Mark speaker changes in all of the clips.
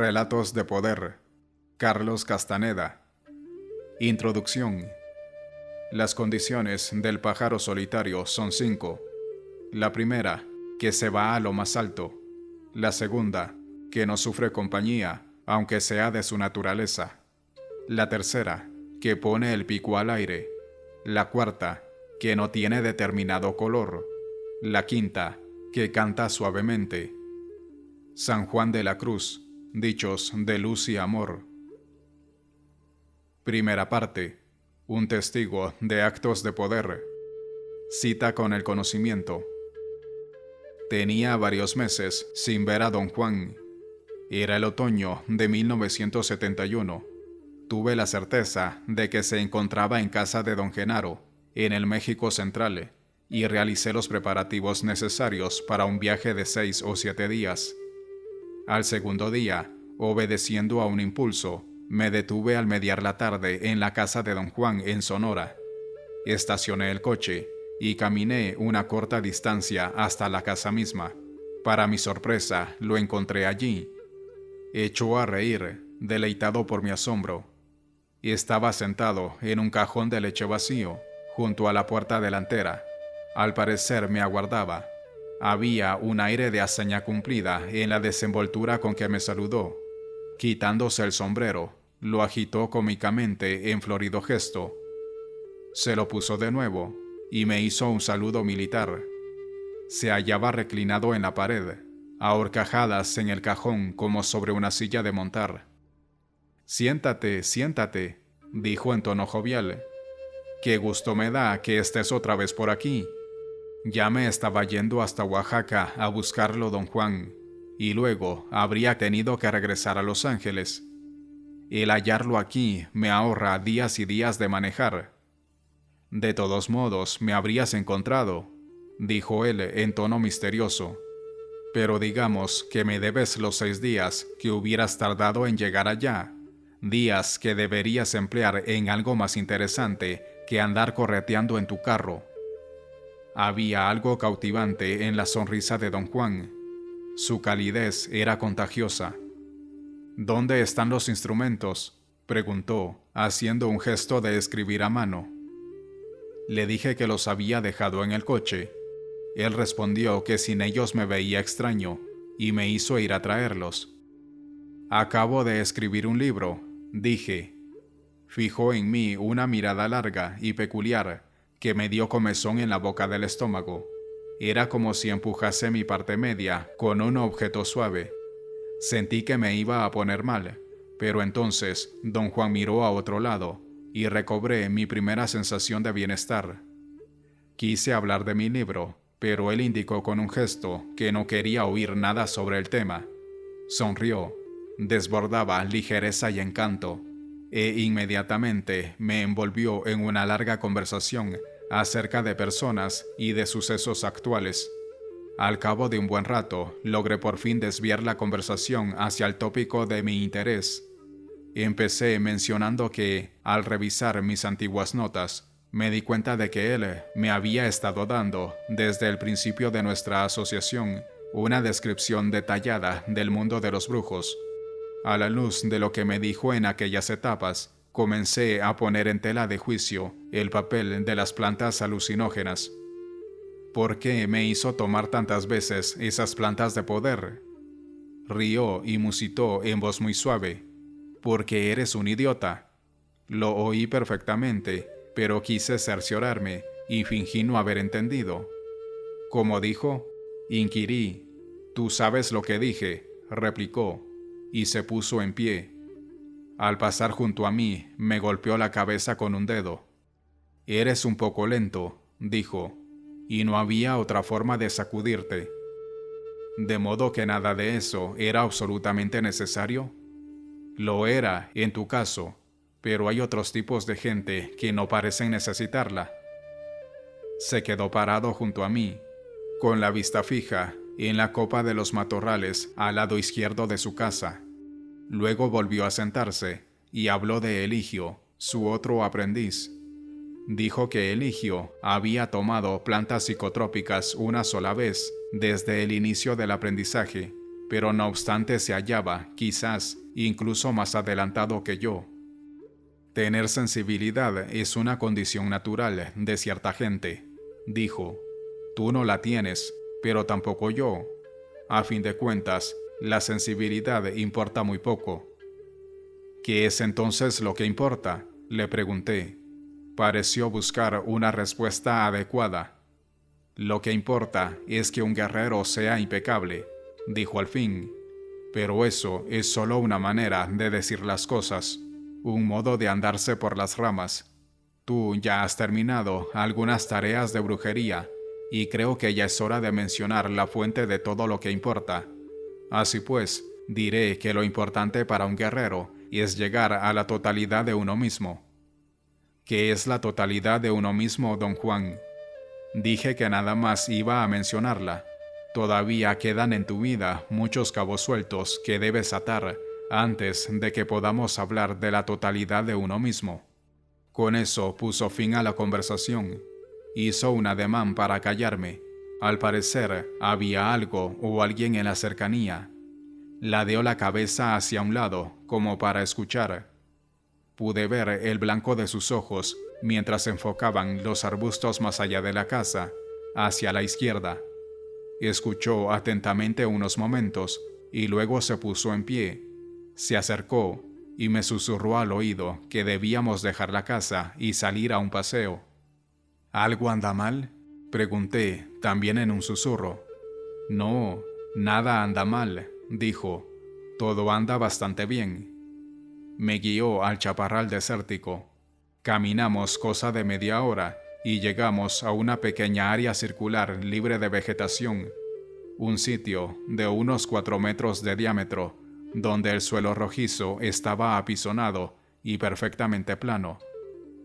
Speaker 1: Relatos de poder. Carlos Castaneda. Introducción. Las condiciones del pájaro solitario son 5. La primera, que se va a lo más alto. La segunda, que no sufre compañía, aunque sea de su naturaleza. La tercera, que pone el pico al aire. La cuarta, que no tiene determinado color. La quinta, que canta suavemente. San Juan de la Cruz. Dichos de luz y amor. Primera parte. Un testigo de actos de poder. Cita con el conocimiento. Tenía varios meses sin ver a don Juan. Era el otoño de 1971. Tuve la certeza de que se encontraba en casa de don Genaro, en el México Central, y realicé los preparativos necesarios para un viaje de 6 o 7 días. Al segundo día, obedeciendo a un impulso, me detuve al mediar la tarde en la casa de don Juan en Sonora. Estacioné el coche y caminé una corta distancia hasta la casa misma. Para mi sorpresa, lo encontré allí. Echó a reír, deleitado por mi asombro. Estaba sentado en un cajón de leche vacío, junto a la puerta delantera. Al parecer me aguardaba. Había un aire de hazaña cumplida en la desenvoltura con que me saludó. Quitándose el sombrero, lo agitó cómicamente en florido gesto. Se lo puso de nuevo y me hizo un saludo militar. Se hallaba reclinado en la pared, a horcajadas en el cajón como sobre una silla de montar. «Siéntate, siéntate», dijo en tono jovial. «Qué gusto me da que estés otra vez por aquí. Ya me estaba yendo hasta Oaxaca a buscarlo don Juan, y luego habría tenido que regresar a Los Ángeles. El hallarlo aquí me ahorra días y días de manejar». «De todos modos, me habrías encontrado», dijo él en tono misterioso. «Pero digamos que me debes los 6 días que hubieras tardado en llegar allá, días que deberías emplear en algo más interesante que andar correteando en tu carro». Había algo cautivante en la sonrisa de don Juan. Su calidez era contagiosa. «¿Dónde están los instrumentos?», preguntó, haciendo un gesto de escribir a mano. Le dije que los había dejado en el coche. Él respondió que sin ellos me veía extraño, y me hizo ir a traerlos. «Acabo de escribir un libro», dije. Fijó en mí una mirada larga y peculiar, que me dio comezón en la boca del estómago. Era como si empujase mi parte media con un objeto suave. Sentí que me iba a poner mal, pero entonces don Juan miró a otro lado y recobré mi primera sensación de bienestar. Quise hablar de mi libro, pero él indicó con un gesto que no quería oír nada sobre el tema. Sonrió, desbordaba ligereza y encanto, e inmediatamente me envolvió en una larga conversación acerca de personas y de sucesos actuales. Al cabo de un buen rato, logré por fin desviar la conversación hacia el tópico de mi interés. Empecé mencionando que, al revisar mis antiguas notas, me di cuenta de que él me había estado dando, desde el principio de nuestra asociación, una descripción detallada del mundo de los brujos. A la luz de lo que me dijo en aquellas etapas, comencé a poner en tela de juicio el papel de las plantas alucinógenas. ¿Por qué me hizo tomar tantas veces esas plantas de poder? Rió y musitó en voz muy suave. «Porque eres un idiota». Lo oí perfectamente, pero quise cerciorarme y fingí no haber entendido. «¿Cómo dijo?», inquirí. «Tú sabes lo que dije», replicó, y se puso en pie. Al pasar junto a mí, me golpeó la cabeza con un dedo. «Eres un poco lento», dijo, «y no había otra forma de sacudirte». «¿De modo que nada de eso era absolutamente necesario?». «Lo era, en tu caso, pero hay otros tipos de gente que no parecen necesitarla». Se quedó parado junto a mí, con la vista fija en la copa de los matorrales al lado izquierdo de su casa. Luego volvió a sentarse y habló de Eligio, su otro aprendiz. Dijo que Eligio había tomado plantas psicotrópicas una sola vez desde el inicio del aprendizaje pero no obstante se hallaba, quizás, incluso más adelantado que yo. Tener sensibilidad es una condición natural de cierta gente, dijo. Tú no la tienes, pero tampoco yo. A fin de cuentas, la sensibilidad importa muy poco. ¿Qué es entonces lo que importa?, le pregunté. Pareció buscar una respuesta adecuada. Lo que importa es que un guerrero sea impecable, dijo al fin. Pero eso es solo una manera de decir las cosas, un modo de andarse por las ramas. Tú ya has terminado algunas tareas de brujería, y creo que ya es hora de mencionar la fuente de todo lo que importa. Así pues, diré que lo importante para un guerrero es llegar a la totalidad de uno mismo. ¿Qué es la totalidad de uno mismo, don Juan? Dije que nada más iba a mencionarla. Todavía quedan en tu vida muchos cabos sueltos que debes atar antes de que podamos hablar de la totalidad de uno mismo. Con eso puso fin a la conversación. Hizo un ademán para callarme. Al parecer, había algo o alguien en la cercanía. Ladeó la cabeza hacia un lado, como para escuchar. Pude ver el blanco de sus ojos mientras enfocaban los arbustos más allá de la casa, hacia la izquierda. Escuchó atentamente unos momentos y luego se puso en pie. Se acercó y me susurró al oído que debíamos dejar la casa y salir a un paseo. ¿Algo anda mal?, pregunté, también en un susurro. No, nada anda mal, dijo. Todo anda bastante bien. Me guió al chaparral desértico. Caminamos cosa de media hora y llegamos a una pequeña área circular libre de vegetación, un sitio de unos 4 metros de diámetro, donde el suelo rojizo estaba apisonado y perfectamente plano.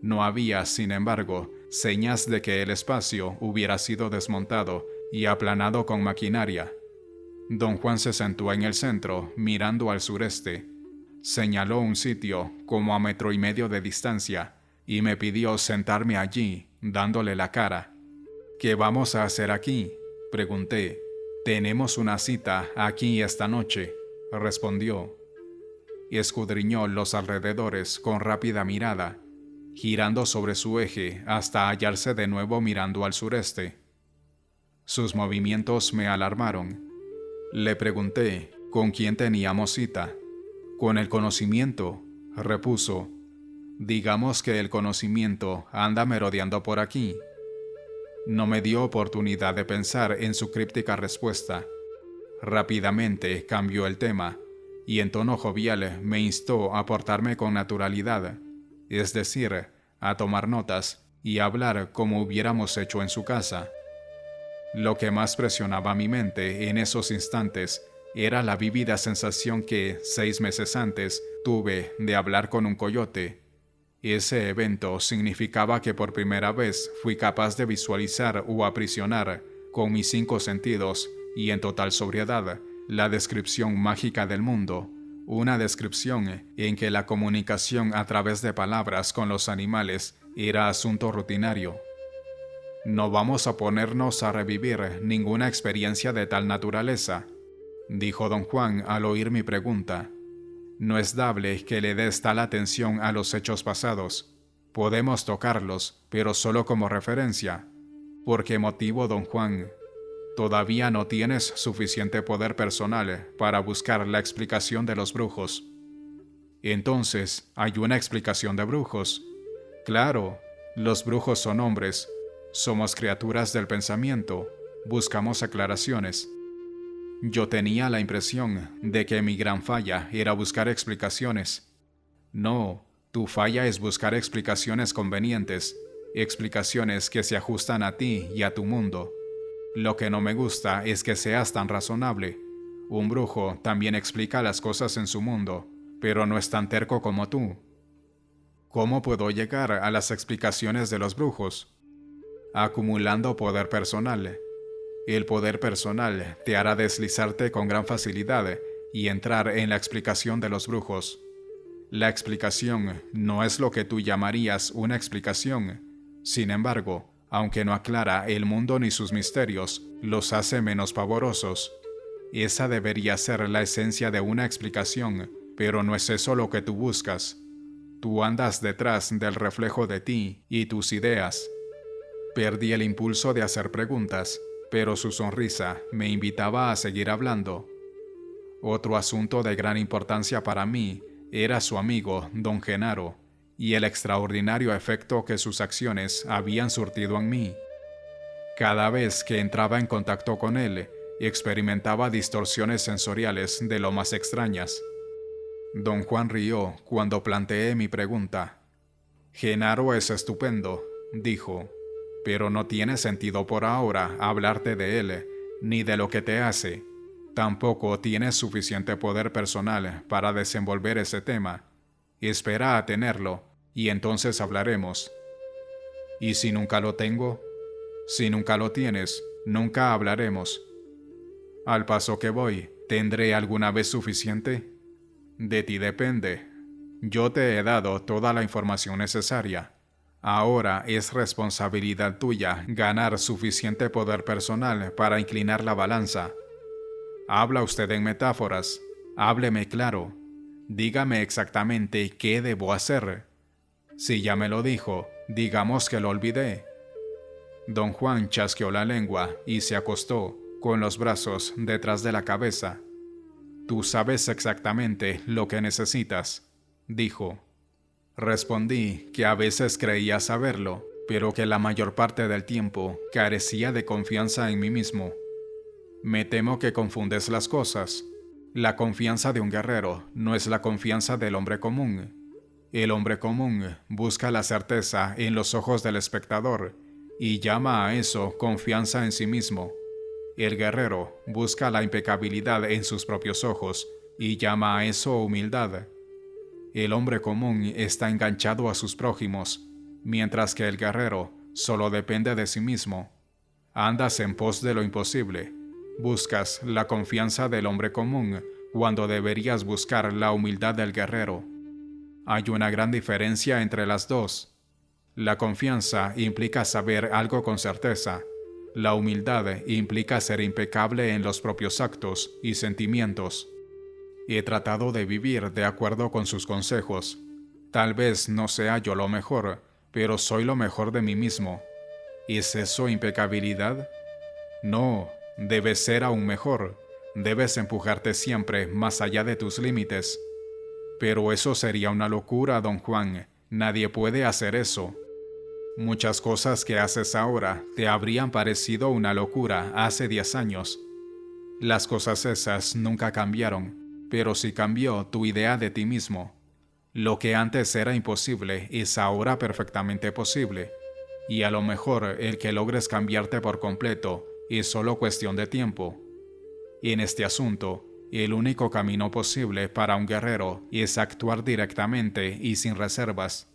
Speaker 1: No había, sin embargo, señas de que el espacio hubiera sido desmontado y aplanado con maquinaria. Don Juan se sentó en el centro, mirando al sureste. Señaló un sitio como a 1,5 metros de distancia y me pidió sentarme allí, dándole la cara. ¿Qué vamos a hacer aquí?, pregunté. Tenemos una cita aquí esta noche, respondió. Escudriñó los alrededores con rápida mirada, girando sobre su eje hasta hallarse de nuevo mirando al sureste. Sus movimientos me alarmaron. Le pregunté con quién teníamos cita. Con el conocimiento, repuso. Digamos que el conocimiento anda merodeando por aquí. No me dio oportunidad de pensar en su críptica respuesta. Rápidamente cambió el tema y en tono jovial me instó a portarme con naturalidad, es decir, a tomar notas y hablar como hubiéramos hecho en su casa. Lo que más presionaba mi mente en esos instantes era la vívida sensación que 6 meses antes tuve de hablar con un coyote. Ese evento significaba que por primera vez fui capaz de visualizar o aprisionar, con mis 5 sentidos y en total sobriedad, la descripción mágica del mundo, una descripción en que la comunicación a través de palabras con los animales era asunto rutinario. No vamos a ponernos a revivir ninguna experiencia de tal naturaleza, dijo don Juan al oír mi pregunta. No es dable que le des tal atención a los hechos pasados. Podemos tocarlos, pero solo como referencia. ¿Por qué motivo, don Juan? Todavía no tienes suficiente poder personal para buscar la explicación de los brujos. Entonces, ¿hay una explicación de brujos? Claro, los brujos son hombres. Somos criaturas del pensamiento. Buscamos aclaraciones. Yo tenía la impresión de que mi gran falla era buscar explicaciones. No, tu falla es buscar explicaciones convenientes, explicaciones que se ajustan a ti y a tu mundo. Lo que no me gusta es que seas tan razonable. Un brujo también explica las cosas en su mundo, pero no es tan terco como tú. ¿Cómo puedo llegar a las explicaciones de los brujos? Acumulando poder personal. El poder personal te hará deslizarte con gran facilidad y entrar en la explicación de los brujos. La explicación no es lo que tú llamarías una explicación. Sin embargo, aunque no aclara el mundo ni sus misterios, los hace menos pavorosos. Esa debería ser la esencia de una explicación, pero no es eso lo que tú buscas. Tú andas detrás del reflejo de ti y tus ideas. Perdí el impulso de hacer preguntas, pero su sonrisa me invitaba a seguir hablando. Otro asunto de gran importancia para mí era su amigo, don Genaro, y el extraordinario efecto que sus acciones habían surtido en mí. Cada vez que entraba en contacto con él, experimentaba distorsiones sensoriales de lo más extrañas. Don Juan rió cuando planteé mi pregunta. Genaro es estupendo, dijo, pero no tiene sentido por ahora hablarte de él, ni de lo que te hace. Tampoco tienes suficiente poder personal para desenvolver ese tema. Espera a tenerlo, y entonces hablaremos. ¿Y si nunca lo tengo? Si nunca lo tienes, nunca hablaremos. Al paso que voy, ¿tendré alguna vez suficiente? De ti depende. Yo te he dado toda la información necesaria. Ahora es responsabilidad tuya ganar suficiente poder personal para inclinar la balanza. Habla usted en metáforas. Hábleme claro. Dígame exactamente qué debo hacer. Si ya me lo dijo, digamos que lo olvidé. Don Juan chasqueó la lengua y se acostó, con los brazos detrás de la cabeza. Tú sabes exactamente lo que necesitas, dijo. Respondí que a veces creía saberlo, pero que la mayor parte del tiempo carecía de confianza en mí mismo. Me temo que confundes las cosas. La confianza de un guerrero no es la confianza del hombre común. El hombre común busca la certeza en los ojos del espectador y llama a eso confianza en sí mismo. El guerrero busca la impecabilidad en sus propios ojos y llama a eso humildad. El hombre común está enganchado a sus prójimos, mientras que el guerrero solo depende de sí mismo. Andas en pos de lo imposible. Buscas la confianza del hombre común cuando deberías buscar la humildad del guerrero. Hay una gran diferencia entre las dos. La confianza implica saber algo con certeza. La humildad implica ser impecable en los propios actos y sentimientos. He tratado de vivir de acuerdo con sus consejos. Tal vez no sea yo lo mejor, pero soy lo mejor de mí mismo. ¿Es eso impecabilidad? No, debes ser aún mejor. Debes empujarte siempre más allá de tus límites. Pero eso sería una locura, don Juan. Nadie puede hacer eso. Muchas cosas que haces ahora te habrían parecido una locura hace 10 años. Las cosas esas nunca cambiaron, pero sí cambió tu idea de ti mismo. Lo que antes era imposible es ahora perfectamente posible, y a lo mejor el que logres cambiarte por completo es solo cuestión de tiempo. En este asunto, el único camino posible para un guerrero es actuar directamente y sin reservas.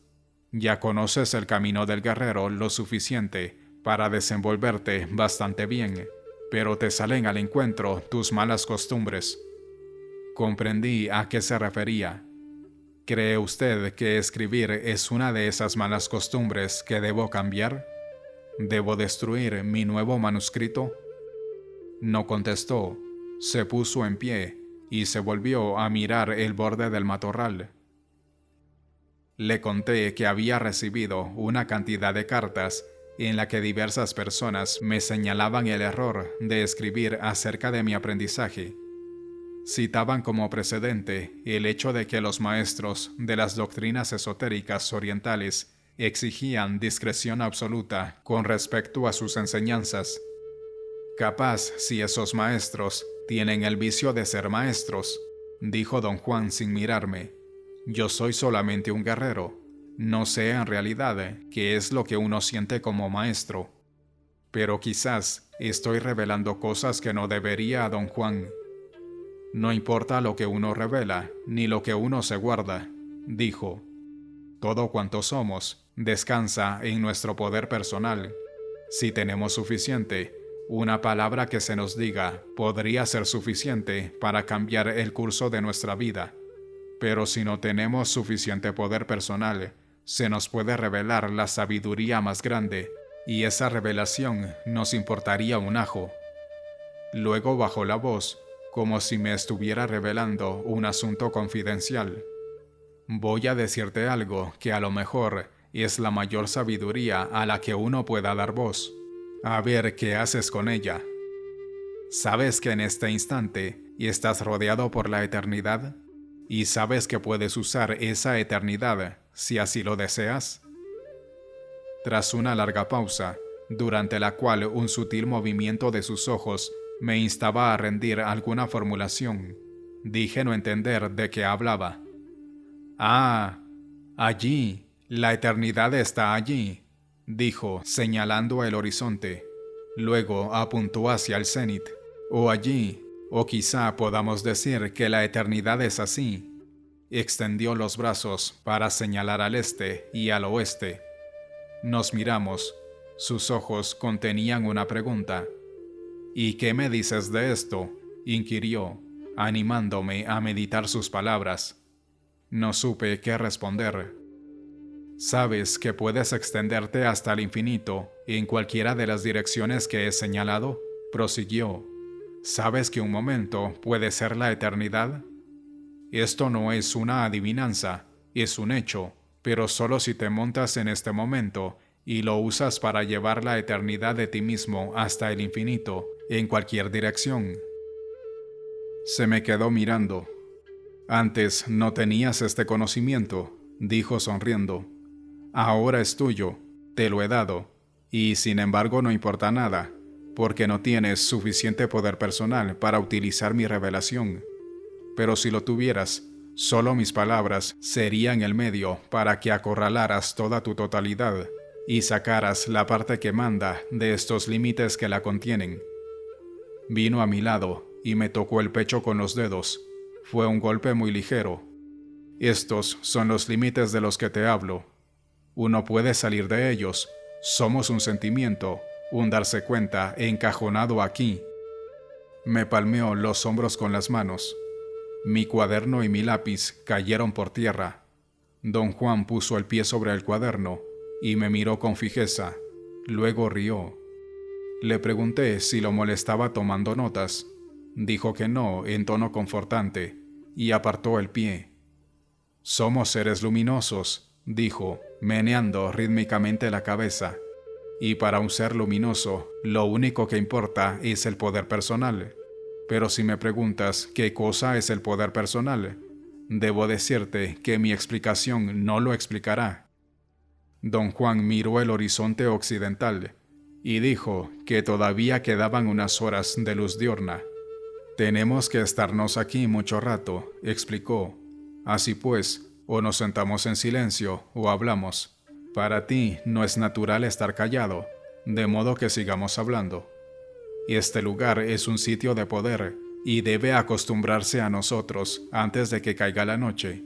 Speaker 1: Ya conoces el camino del guerrero lo suficiente para desenvolverte bastante bien, pero te salen al encuentro tus malas costumbres. Comprendí a qué se refería. ¿Cree usted que escribir es una de esas malas costumbres que debo cambiar? ¿Debo destruir mi nuevo manuscrito? No contestó. Se puso en pie y se volvió a mirar el borde del matorral. Le conté que había recibido una cantidad de cartas en la que diversas personas me señalaban el error de escribir acerca de mi aprendizaje. Citaban como precedente el hecho de que los maestros de las doctrinas esotéricas orientales exigían discreción absoluta con respecto a sus enseñanzas. Capaz si esos maestros tienen el vicio de ser maestros, dijo don Juan sin mirarme. Yo soy solamente un guerrero. No sé en realidad qué es lo que uno siente como maestro. Pero quizás estoy revelando cosas que no debería a don Juan. No importa lo que uno revela, ni lo que uno se guarda, dijo. Todo cuanto somos descansa en nuestro poder personal. Si tenemos suficiente, una palabra que se nos diga podría ser suficiente para cambiar el curso de nuestra vida. Pero si no tenemos suficiente poder personal, se nos puede revelar la sabiduría más grande, y esa revelación nos importaría un ajo. Luego bajó la voz, como si me estuviera revelando un asunto confidencial. Voy a decirte algo que a lo mejor es la mayor sabiduría a la que uno pueda dar voz. A ver qué haces con ella. ¿Sabes que en este instante estás rodeado por la eternidad? ¿Y sabes que puedes usar esa eternidad si así lo deseas? Tras una larga pausa, durante la cual un sutil movimiento de sus ojos me instaba a rendir alguna formulación, dije no entender de qué hablaba. «Ah, allí, la eternidad está allí», dijo, señalando el horizonte. Luego apuntó hacia el cenit. «O allí, o quizá podamos decir que la eternidad es así». Extendió los brazos para señalar al este y al oeste. Nos miramos. Sus ojos contenían una pregunta. «¿Y qué me dices de esto?», inquirió, animándome a meditar sus palabras. No supe qué responder. «¿Sabes que puedes extenderte hasta el infinito en cualquiera de las direcciones que he señalado?», prosiguió. «¿Sabes que un momento puede ser la eternidad? Esto no es una adivinanza, es un hecho, pero solo si te montas en este momento y lo usas para llevar la eternidad de ti mismo hasta el infinito, en cualquier dirección». Se me quedó mirando. «Antes no tenías este conocimiento», dijo sonriendo. «Ahora es tuyo, te lo he dado, y sin embargo no importa nada, porque no tienes suficiente poder personal para utilizar mi revelación. Pero si lo tuvieras, solo mis palabras serían el medio para que acorralaras toda tu totalidad y sacaras la parte que manda de estos límites que la contienen». Vino a mi lado y me tocó el pecho con los dedos. Fue un golpe muy ligero. «Estos son los límites de los que te hablo. Uno puede salir de ellos. Somos un sentimiento, un darse cuenta encajonado aquí». Me palmeó los hombros con las manos. Mi cuaderno y mi lápiz cayeron por tierra. Don Juan puso el pie sobre el cuaderno y me miró con fijeza. Luego rió. Le pregunté si lo molestaba tomando notas. Dijo que no, en tono confortante, y apartó el pie. «Somos seres luminosos», dijo, meneando rítmicamente la cabeza. «Y para un ser luminoso, lo único que importa es el poder personal. Pero si me preguntas qué cosa es el poder personal, debo decirte que mi explicación no lo explicará». Don Juan miró el horizonte occidental y dijo que todavía quedaban unas horas de luz diurna. «Tenemos que estarnos aquí mucho rato», explicó. «Así pues, o nos sentamos en silencio o hablamos. Para ti no es natural estar callado, de modo que sigamos hablando. Este lugar es un sitio de poder y debe acostumbrarse a nosotros antes de que caiga la noche.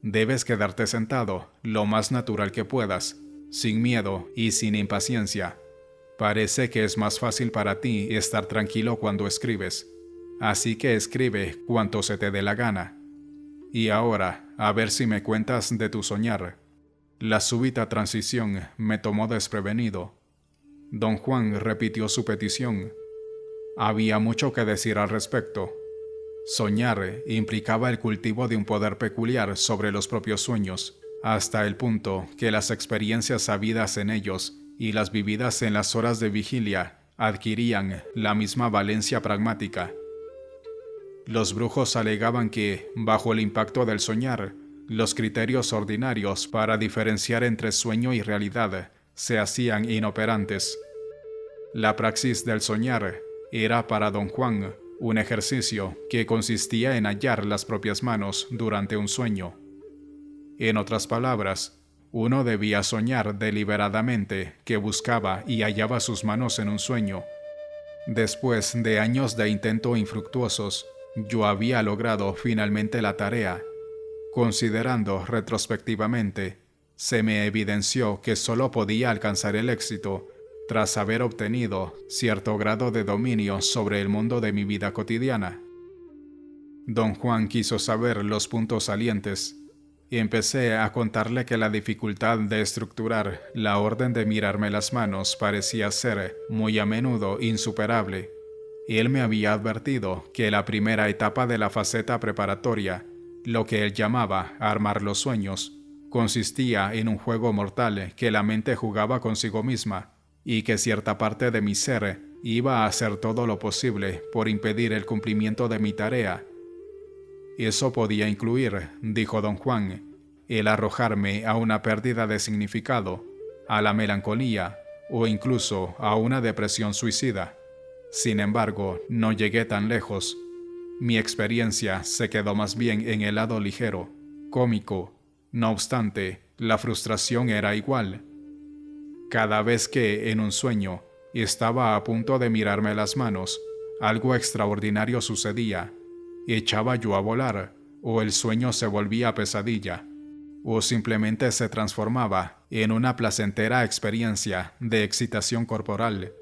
Speaker 1: Debes quedarte sentado lo más natural que puedas, sin miedo y sin impaciencia. Parece que es más fácil para ti estar tranquilo cuando escribes. Así que escribe cuanto se te dé la gana. Y ahora, a ver si me cuentas de tu soñar». La súbita transición me tomó desprevenido. Don Juan repitió su petición. Había mucho que decir al respecto. Soñar implicaba el cultivo de un poder peculiar sobre los propios sueños, hasta el punto que las experiencias sabidas en ellos y las vividas en las horas de vigilia adquirían la misma valencia pragmática. Los brujos alegaban que, bajo el impacto del soñar, los criterios ordinarios para diferenciar entre sueño y realidad se hacían inoperantes. La praxis del soñar era para don Juan un ejercicio que consistía en hallar las propias manos durante un sueño. En otras palabras, uno debía soñar deliberadamente que buscaba y hallaba sus manos en un sueño. Después de años de intento infructuosos, yo había logrado finalmente la tarea. Considerando retrospectivamente, se me evidenció que solo podía alcanzar el éxito tras haber obtenido cierto grado de dominio sobre el mundo de mi vida cotidiana. Don Juan quiso saber los puntos salientes y empecé a contarle que la dificultad de estructurar la orden de mirarme las manos parecía ser muy a menudo insuperable. Él me había advertido que la primera etapa de la faceta preparatoria, lo que él llamaba armar los sueños, consistía en un juego mortal que la mente jugaba consigo misma y que cierta parte de mi ser iba a hacer todo lo posible por impedir el cumplimiento de mi tarea. Eso podía incluir, dijo don Juan, el arrojarme a una pérdida de significado, a la melancolía o incluso a una depresión suicida. Sin embargo, no llegué tan lejos. Mi experiencia se quedó más bien en el lado ligero, cómico. No obstante, la frustración era igual. Cada vez que, en un sueño, estaba a punto de mirarme las manos, algo extraordinario sucedía. Echaba yo a volar, o el sueño se volvía pesadilla, o simplemente se transformaba en una placentera experiencia de excitación corporal.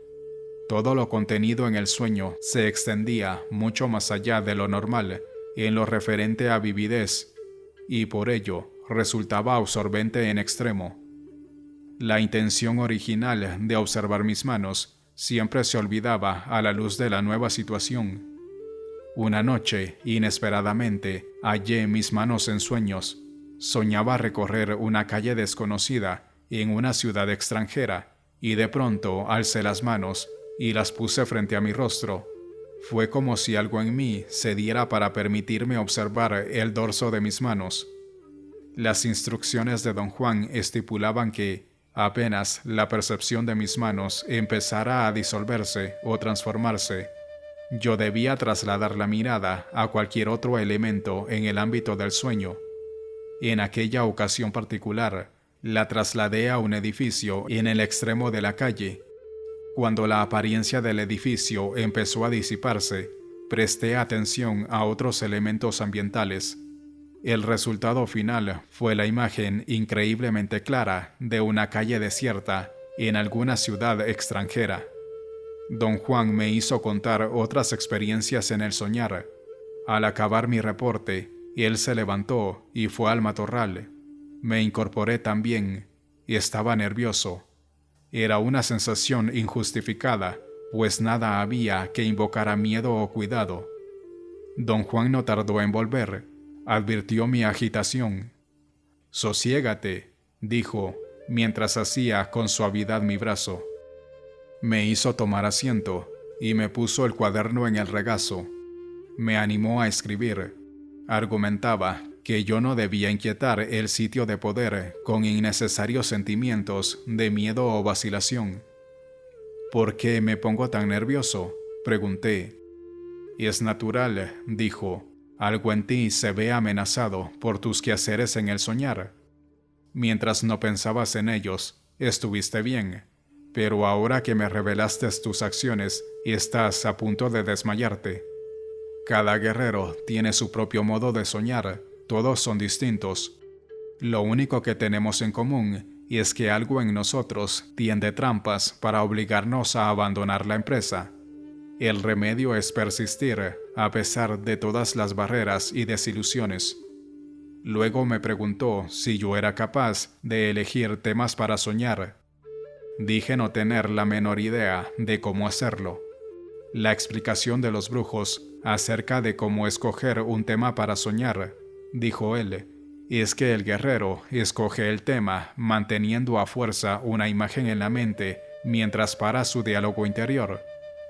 Speaker 1: Todo lo contenido en el sueño se extendía mucho más allá de lo normal en lo referente a vividez, y por ello resultaba absorbente en extremo. La intención original de observar mis manos siempre se olvidaba a la luz de la nueva situación. Una noche, inesperadamente, hallé mis manos en sueños. Soñaba recorrer una calle desconocida en una ciudad extranjera, y de pronto alcé las manos y las puse frente a mi rostro. Fue como si algo en mí se diera para permitirme observar el dorso de mis manos. Las instrucciones de don Juan estipulaban que, apenas la percepción de mis manos empezara a disolverse o transformarse, yo debía trasladar la mirada a cualquier otro elemento en el ámbito del sueño. En aquella ocasión particular, la trasladé a un edificio en el extremo de la calle. Cuando la apariencia del edificio empezó a disiparse, presté atención a otros elementos ambientales. El resultado final fue la imagen increíblemente clara de una calle desierta en alguna ciudad extranjera. Don Juan me hizo contar otras experiencias en el soñar. Al acabar mi reporte, él se levantó y fue al matorral. Me incorporé también y estaba nervioso. Era una sensación injustificada, pues nada había que invocara miedo o cuidado. Don Juan no tardó en volver. Advirtió mi agitación. «Sosiégate», dijo, mientras hacía con suavidad mi brazo. Me hizo tomar asiento y me puso el cuaderno en el regazo. Me animó a escribir. Argumentaba que yo no debía inquietar el sitio de poder con innecesarios sentimientos de miedo o vacilación. «¿Por qué me pongo tan nervioso?», pregunté. «Es natural», dijo. «Algo en ti se ve amenazado por tus quehaceres en el soñar. Mientras no pensabas en ellos, estuviste bien, pero ahora que me revelaste tus acciones, estás a punto de desmayarte. Cada guerrero tiene su propio modo de soñar, todos son distintos. Lo único que tenemos en común es que algo en nosotros tiende trampas para obligarnos a abandonar la empresa. El remedio es persistir, a pesar de todas las barreras y desilusiones». Luego me preguntó si yo era capaz de elegir temas para soñar. Dije no tener la menor idea de cómo hacerlo. La explicación de los brujos acerca de cómo escoger un tema para soñar, dijo él, es que el guerrero escoge el tema manteniendo a fuerza una imagen en la mente mientras para su diálogo interior.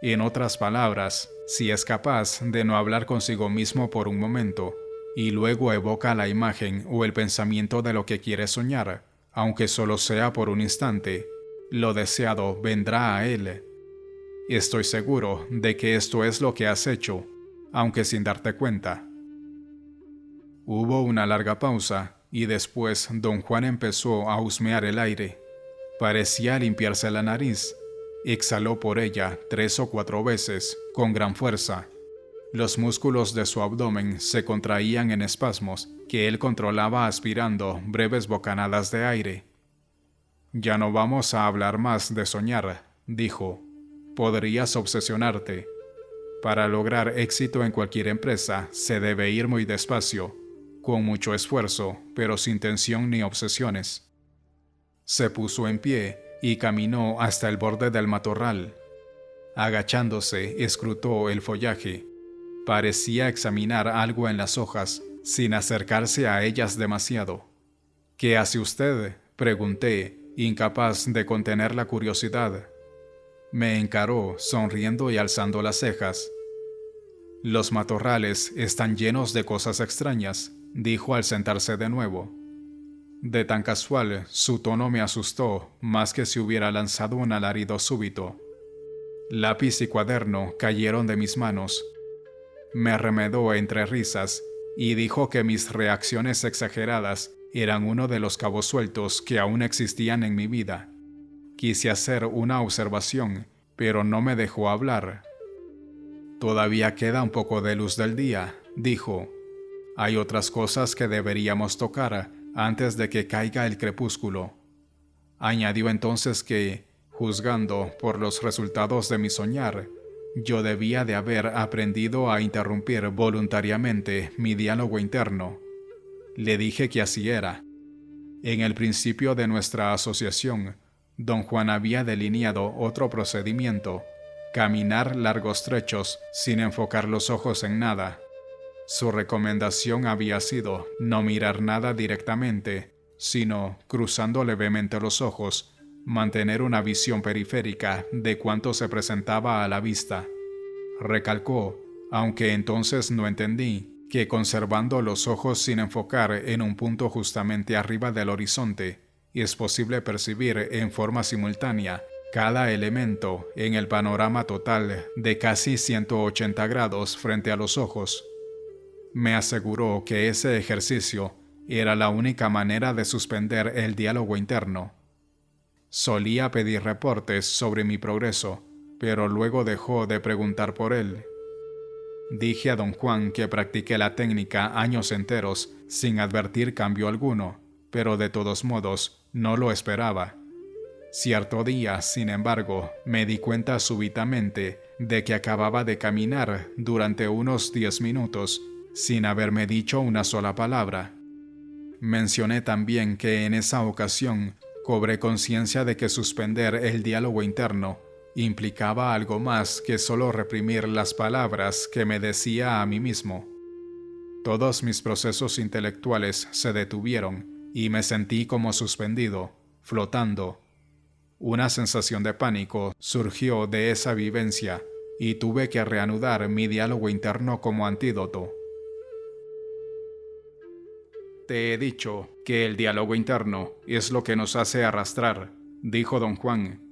Speaker 1: En otras palabras, si es capaz de no hablar consigo mismo por un momento, y luego evoca la imagen o el pensamiento de lo que quiere soñar, aunque solo sea por un instante, lo deseado vendrá a él. Estoy seguro de que esto es lo que has hecho, aunque sin darte cuenta. Hubo una larga pausa, y después don Juan empezó a husmear el aire. Parecía limpiarse la nariz. Exhaló por ella 3 o 4 veces, con gran fuerza. Los músculos de su abdomen se contraían en espasmos que él controlaba aspirando breves bocanadas de aire. «Ya no vamos a hablar más de soñar», dijo. «Podrías obsesionarte. Para lograr éxito en cualquier empresa se debe ir muy despacio, con mucho esfuerzo, pero sin tensión ni obsesiones». Se puso en pie y caminó hasta el borde del matorral. Agachándose, escrutó el follaje. Parecía examinar algo en las hojas, sin acercarse a ellas demasiado. «¿Qué hace usted?», pregunté, incapaz de contener la curiosidad. Me encaró, sonriendo y alzando las cejas. «Los matorrales están llenos de cosas extrañas», dijo al sentarse de nuevo. De tan casual, su tono me asustó más que si hubiera lanzado un alarido súbito. Lápiz y cuaderno cayeron de mis manos. Me remedó entre risas y dijo que mis reacciones exageradas eran uno de los cabos sueltos que aún existían en mi vida. Quise hacer una observación, pero no me dejó hablar. «Todavía queda un poco de luz del día», dijo. «Hay otras cosas que deberíamos tocar antes de que caiga el crepúsculo». Añadió entonces que, juzgando por los resultados de mi soñar, yo debía de haber aprendido a interrumpir voluntariamente mi diálogo interno. Le dije que así era. En el principio de nuestra asociación, don Juan había delineado otro procedimiento: caminar largos trechos sin enfocar los ojos en nada. Su recomendación había sido no mirar nada directamente, sino, cruzando levemente los ojos, mantener una visión periférica de cuanto se presentaba a la vista. Recalcó, aunque entonces no entendí, que conservando los ojos sin enfocar en un punto justamente arriba del horizonte, es posible percibir en forma simultánea cada elemento en el panorama total de casi 180 grados frente a los ojos. Me aseguró que ese ejercicio era la única manera de suspender el diálogo interno. Solía pedir reportes sobre mi progreso, pero luego dejó de preguntar por él. Dije a don Juan que practiqué la técnica años enteros sin advertir cambio alguno, pero de todos modos no lo esperaba. Cierto día, sin embargo, me di cuenta súbitamente de que acababa de caminar durante unos 10 minutos sin haberme dicho una sola palabra. Mencioné también que en esa ocasión cobré conciencia de que suspender el diálogo interno implicaba algo más que solo reprimir las palabras que me decía a mí mismo. Todos mis procesos intelectuales se detuvieron y me sentí como suspendido, flotando. Una sensación de pánico surgió de esa vivencia y tuve que reanudar mi diálogo interno como antídoto. «Te he dicho que el diálogo interno es lo que nos hace arrastrar», dijo don Juan.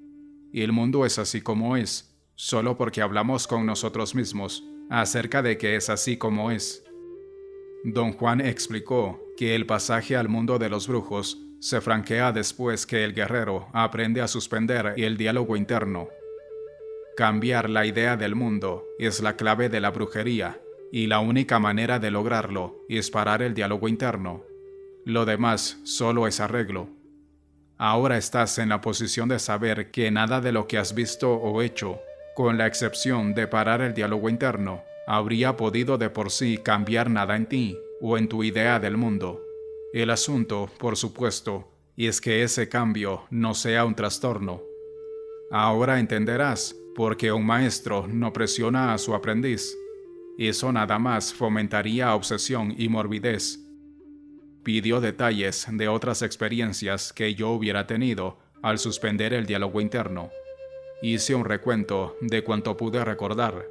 Speaker 1: «Y el mundo es así como es, solo porque hablamos con nosotros mismos acerca de que es así como es». Don Juan explicó que el pasaje al mundo de los brujos se franquea después que el guerrero aprende a suspender el diálogo interno. Cambiar la idea del mundo es la clave de la brujería, y la única manera de lograrlo es parar el diálogo interno. Lo demás solo es arreglo. Ahora estás en la posición de saber que nada de lo que has visto o hecho, con la excepción de parar el diálogo interno, habría podido de por sí cambiar nada en ti o en tu idea del mundo. El asunto, por supuesto, es que ese cambio no sea un trastorno. Ahora entenderás por qué un maestro no presiona a su aprendiz. Eso nada más fomentaría obsesión y morbidez. Pidió detalles de otras experiencias que yo hubiera tenido al suspender el diálogo interno. Hice un recuento de cuanto pude recordar.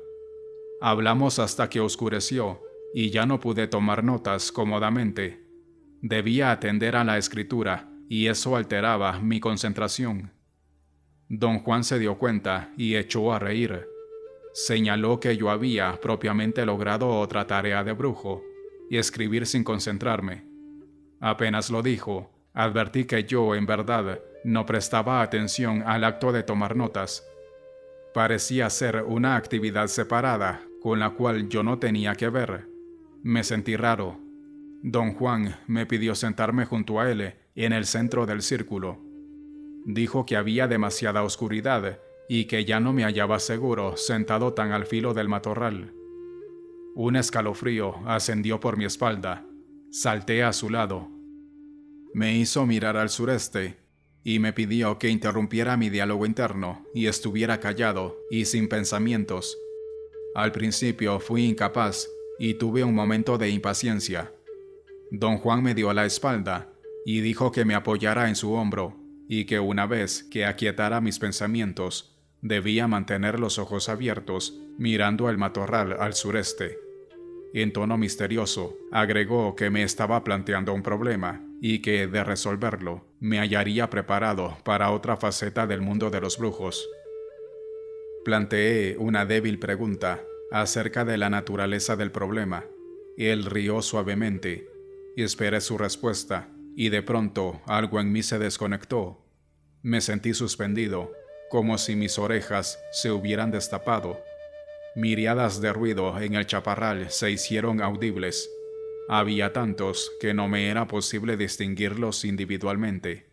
Speaker 1: Hablamos hasta que oscureció y ya no pude tomar notas cómodamente. Debía atender a la escritura y eso alteraba mi concentración. Don Juan se dio cuenta y echó a reír. Señaló que yo había propiamente logrado otra tarea de brujo, y escribir sin concentrarme. Apenas lo dijo, advertí que yo, en verdad, no prestaba atención al acto de tomar notas. Parecía ser una actividad separada, con la cual yo no tenía que ver. Me sentí raro. Don Juan me pidió sentarme junto a él, en el centro del círculo. Dijo que había demasiada oscuridad y que ya no me hallaba seguro sentado tan al filo del matorral. Un escalofrío ascendió por mi espalda. Salté a su lado. Me hizo mirar al sureste y me pidió que interrumpiera mi diálogo interno y estuviera callado y sin pensamientos. Al principio fui incapaz y tuve un momento de impaciencia. Don Juan me dio la espalda y dijo que me apoyara en su hombro y que una vez que aquietara mis pensamientos, debía mantener los ojos abiertos mirando el matorral al sureste. En tono misterioso, agregó que me estaba planteando un problema y que, de resolverlo, me hallaría preparado para otra faceta del mundo de los brujos. Planteé una débil pregunta acerca de la naturaleza del problema. Él rió suavemente. Esperé su respuesta, y de pronto algo en mí se desconectó. Me sentí suspendido, como si mis orejas se hubieran destapado. Miriadas de ruido en el chaparral se hicieron audibles. Había tantos que no me era posible distinguirlos individualmente.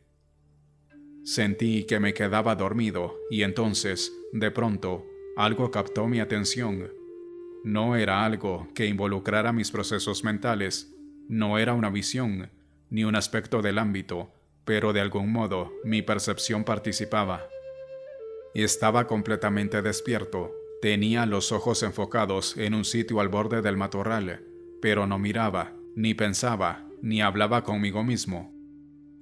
Speaker 1: Sentí que me quedaba dormido y entonces, de pronto, algo captó mi atención. No era algo que involucrara mis procesos mentales, no era una visión, ni un aspecto del ámbito, pero de algún modo mi percepción participaba. Estaba completamente despierto, tenía los ojos enfocados en un sitio al borde del matorral, pero no miraba, ni pensaba, ni hablaba conmigo mismo.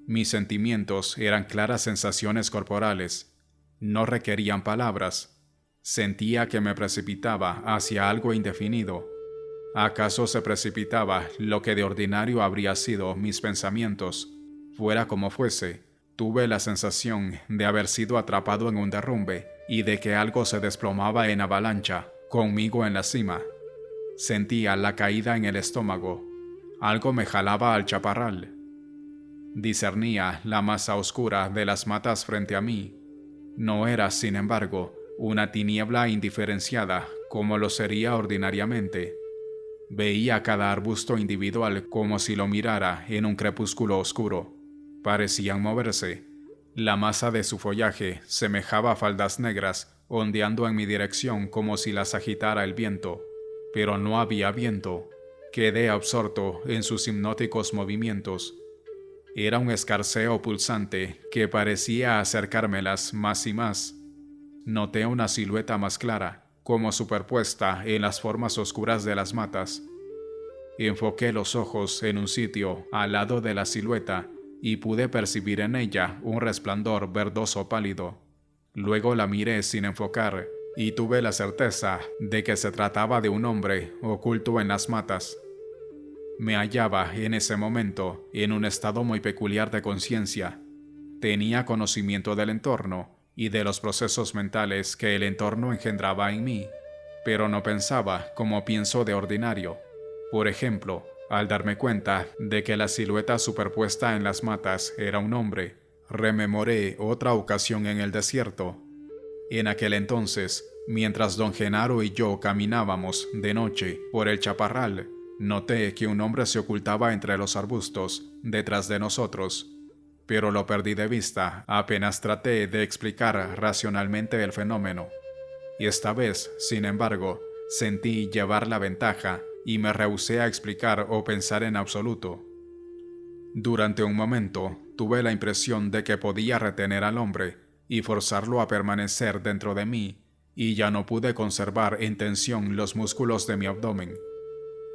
Speaker 1: Mis sentimientos eran claras sensaciones corporales, no requerían palabras. Sentía que me precipitaba hacia algo indefinido. ¿Acaso se precipitaba lo que de ordinario habría sido mis pensamientos? Fuera como fuese, tuve la sensación de haber sido atrapado en un derrumbe y de que algo se desplomaba en avalancha, conmigo en la cima. Sentía la caída en el estómago. Algo me jalaba al chaparral. Discernía la masa oscura de las matas frente a mí. No era, sin embargo, una tiniebla indiferenciada como lo sería ordinariamente. Veía cada arbusto individual como si lo mirara en un crepúsculo oscuro. Parecían moverse. La masa de su follaje semejaba faldas negras ondeando en mi dirección como si las agitara el viento. Pero no había viento. Quedé absorto en sus hipnóticos movimientos. Era un escarceo pulsante que parecía acercármelas más y más. Noté una silueta más clara, como superpuesta en las formas oscuras de las matas. Enfoqué los ojos en un sitio al lado de la silueta y pude percibir en ella un resplandor verdoso pálido. Luego la miré sin enfocar y tuve la certeza de que se trataba de un hombre oculto en las matas. Me hallaba en ese momento en un estado muy peculiar de conciencia. Tenía conocimiento del entorno y de los procesos mentales que el entorno engendraba en mí, pero no pensaba como pienso de ordinario. Por ejemplo, al darme cuenta de que la silueta superpuesta en las matas era un hombre, rememoré otra ocasión en el desierto. En aquel entonces, mientras don Genaro y yo caminábamos de noche por el chaparral, noté que un hombre se ocultaba entre los arbustos detrás de nosotros, pero lo perdí de vista apenas traté de explicar racionalmente el fenómeno. Y esta vez, sin embargo, sentí llevar la ventaja y me rehusé a explicar o pensar en absoluto. Durante un momento, tuve la impresión de que podía retener al hombre y forzarlo a permanecer dentro de mí, y ya no pude conservar en tensión los músculos de mi abdomen.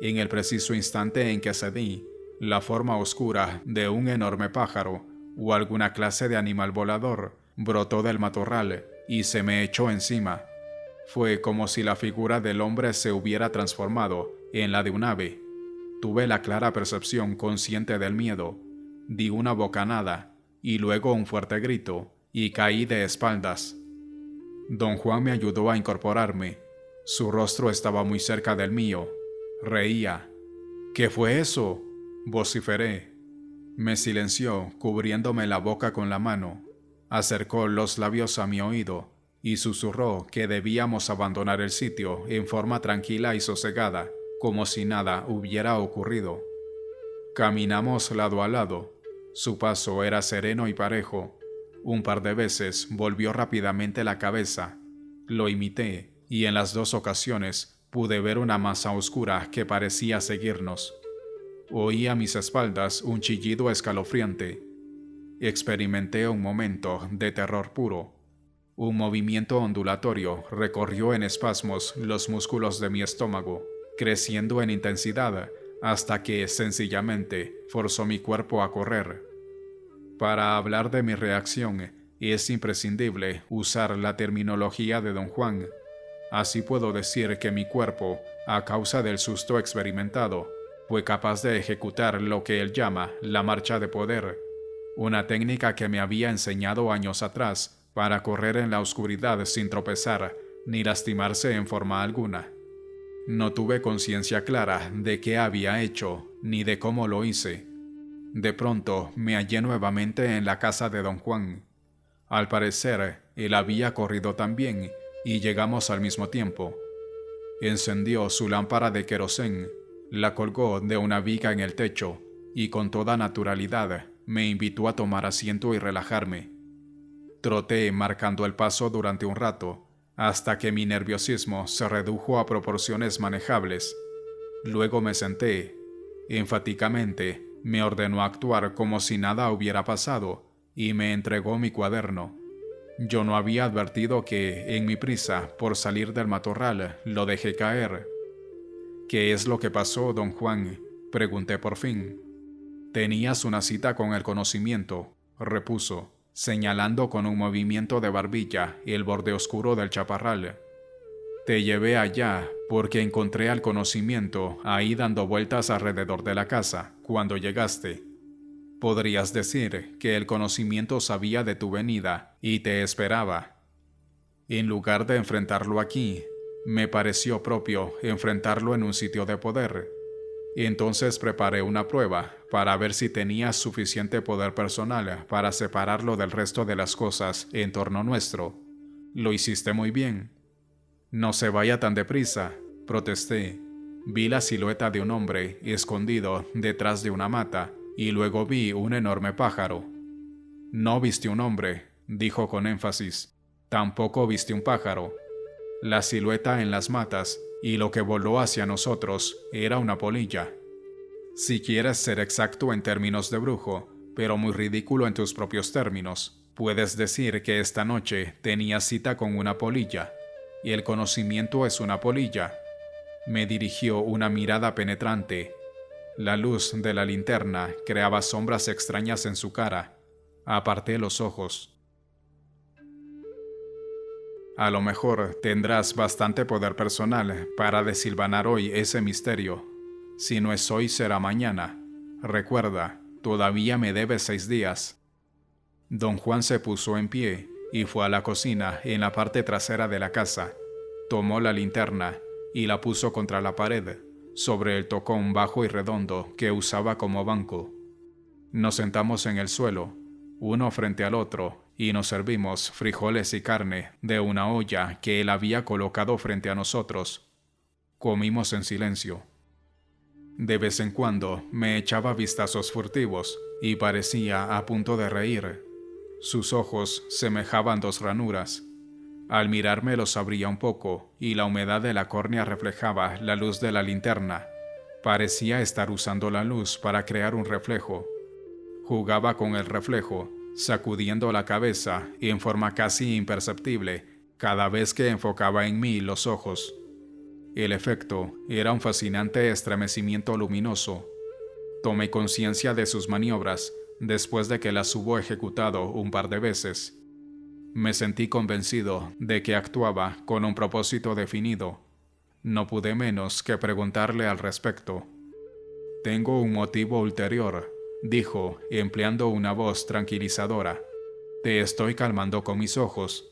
Speaker 1: En el preciso instante en que cedí, la forma oscura de un enorme pájaro o alguna clase de animal volador brotó del matorral y se me echó encima. Fue como si la figura del hombre se hubiera transformado en la de un ave. Tuve la clara percepción consciente del miedo. Di una bocanada y luego un fuerte grito y caí de espaldas. Don Juan me ayudó a incorporarme. Su rostro estaba muy cerca del mío. Reía. ¿Qué fue eso?, vociferé. Me silenció, cubriéndome la boca con la mano. Acercó los labios a mi oído y susurró que debíamos abandonar el sitio en forma tranquila y sosegada, como si nada hubiera ocurrido. Caminamos lado a lado. Su paso era sereno y parejo. Un par de veces volvió rápidamente la cabeza. Lo imité y en las dos ocasiones pude ver una masa oscura que parecía seguirnos. Oí a mis espaldas un chillido escalofriante. Experimenté un momento de terror puro. Un movimiento ondulatorio recorrió en espasmos los músculos de mi estómago, creciendo en intensidad hasta que sencillamente forzó mi cuerpo a correr. Para hablar de mi reacción, es imprescindible usar la terminología de Don Juan. Así puedo decir que mi cuerpo, a causa del susto experimentado, fue capaz de ejecutar lo que él llama la marcha de poder, una técnica que me había enseñado años atrás para correr en la oscuridad sin tropezar ni lastimarse en forma alguna. No tuve conciencia clara de qué había hecho ni de cómo lo hice. De pronto me hallé nuevamente en la casa de Don Juan. Al parecer, él había corrido también y llegamos al mismo tiempo. Encendió su lámpara de querosén, la colgó de una viga en el techo y con toda naturalidad me invitó a tomar asiento y relajarme. Troté marcando el paso durante un rato, hasta que mi nerviosismo se redujo a proporciones manejables. Luego me senté. Enfáticamente me ordenó actuar como si nada hubiera pasado y me entregó mi cuaderno. Yo no había advertido que, en mi prisa por salir del matorral, lo dejé caer. «¿Qué es lo que pasó, don Juan?», pregunté por fin. «Tenías una cita con el conocimiento», repuso, señalando con un movimiento de barbilla el borde oscuro del chaparral. «Te llevé allá porque encontré al conocimiento ahí dando vueltas alrededor de la casa cuando llegaste. Podrías decir que el conocimiento sabía de tu venida y te esperaba. En lugar de enfrentarlo aquí, me pareció propio enfrentarlo en un sitio de poder. Entonces preparé una prueba para ver si tenías suficiente poder personal para separarlo del resto de las cosas en torno nuestro. Lo hiciste muy bien». «No se vaya tan deprisa», protesté. Vi la silueta de un hombre escondido detrás de una mata y luego vi un enorme pájaro. «No viste un hombre», dijo con énfasis. «Tampoco viste un pájaro. La silueta en las matas y lo que voló hacia nosotros era una polilla. Si quieres ser exacto en términos de brujo, pero muy ridículo en tus propios términos, puedes decir que esta noche tenías cita con una polilla, y el conocimiento es una polilla». Me dirigió una mirada penetrante. La luz de la linterna creaba sombras extrañas en su cara. Aparté los ojos. «A lo mejor tendrás bastante poder personal para desilvanar hoy ese misterio. Si no es hoy, será mañana. Recuerda, todavía me debes 6 días». Don Juan se puso en pie y fue a la cocina en la parte trasera de la casa. Tomó la linterna y la puso contra la pared, sobre el tocón bajo y redondo que usaba como banco. Nos sentamos en el suelo, uno frente al otro, y nos servimos frijoles y carne de una olla que él había colocado frente a nosotros. Comimos en silencio. De vez en cuando me echaba vistazos furtivos y parecía a punto de reír. Sus ojos semejaban 2 ranuras. Al mirarme los abría un poco y la humedad de la córnea reflejaba la luz de la linterna. Parecía estar usando la luz para crear un reflejo. Jugaba con el reflejo, sacudiendo la cabeza en forma casi imperceptible cada vez que enfocaba en mí los ojos. El efecto era un fascinante estremecimiento luminoso. Tomé conciencia de sus maniobras después de que las hubo ejecutado un par de veces. Me sentí convencido de que actuaba con un propósito definido. No pude menos que preguntarle al respecto. «Tengo un motivo ulterior», dijo, empleando una voz tranquilizadora. «Te estoy calmando con mis ojos.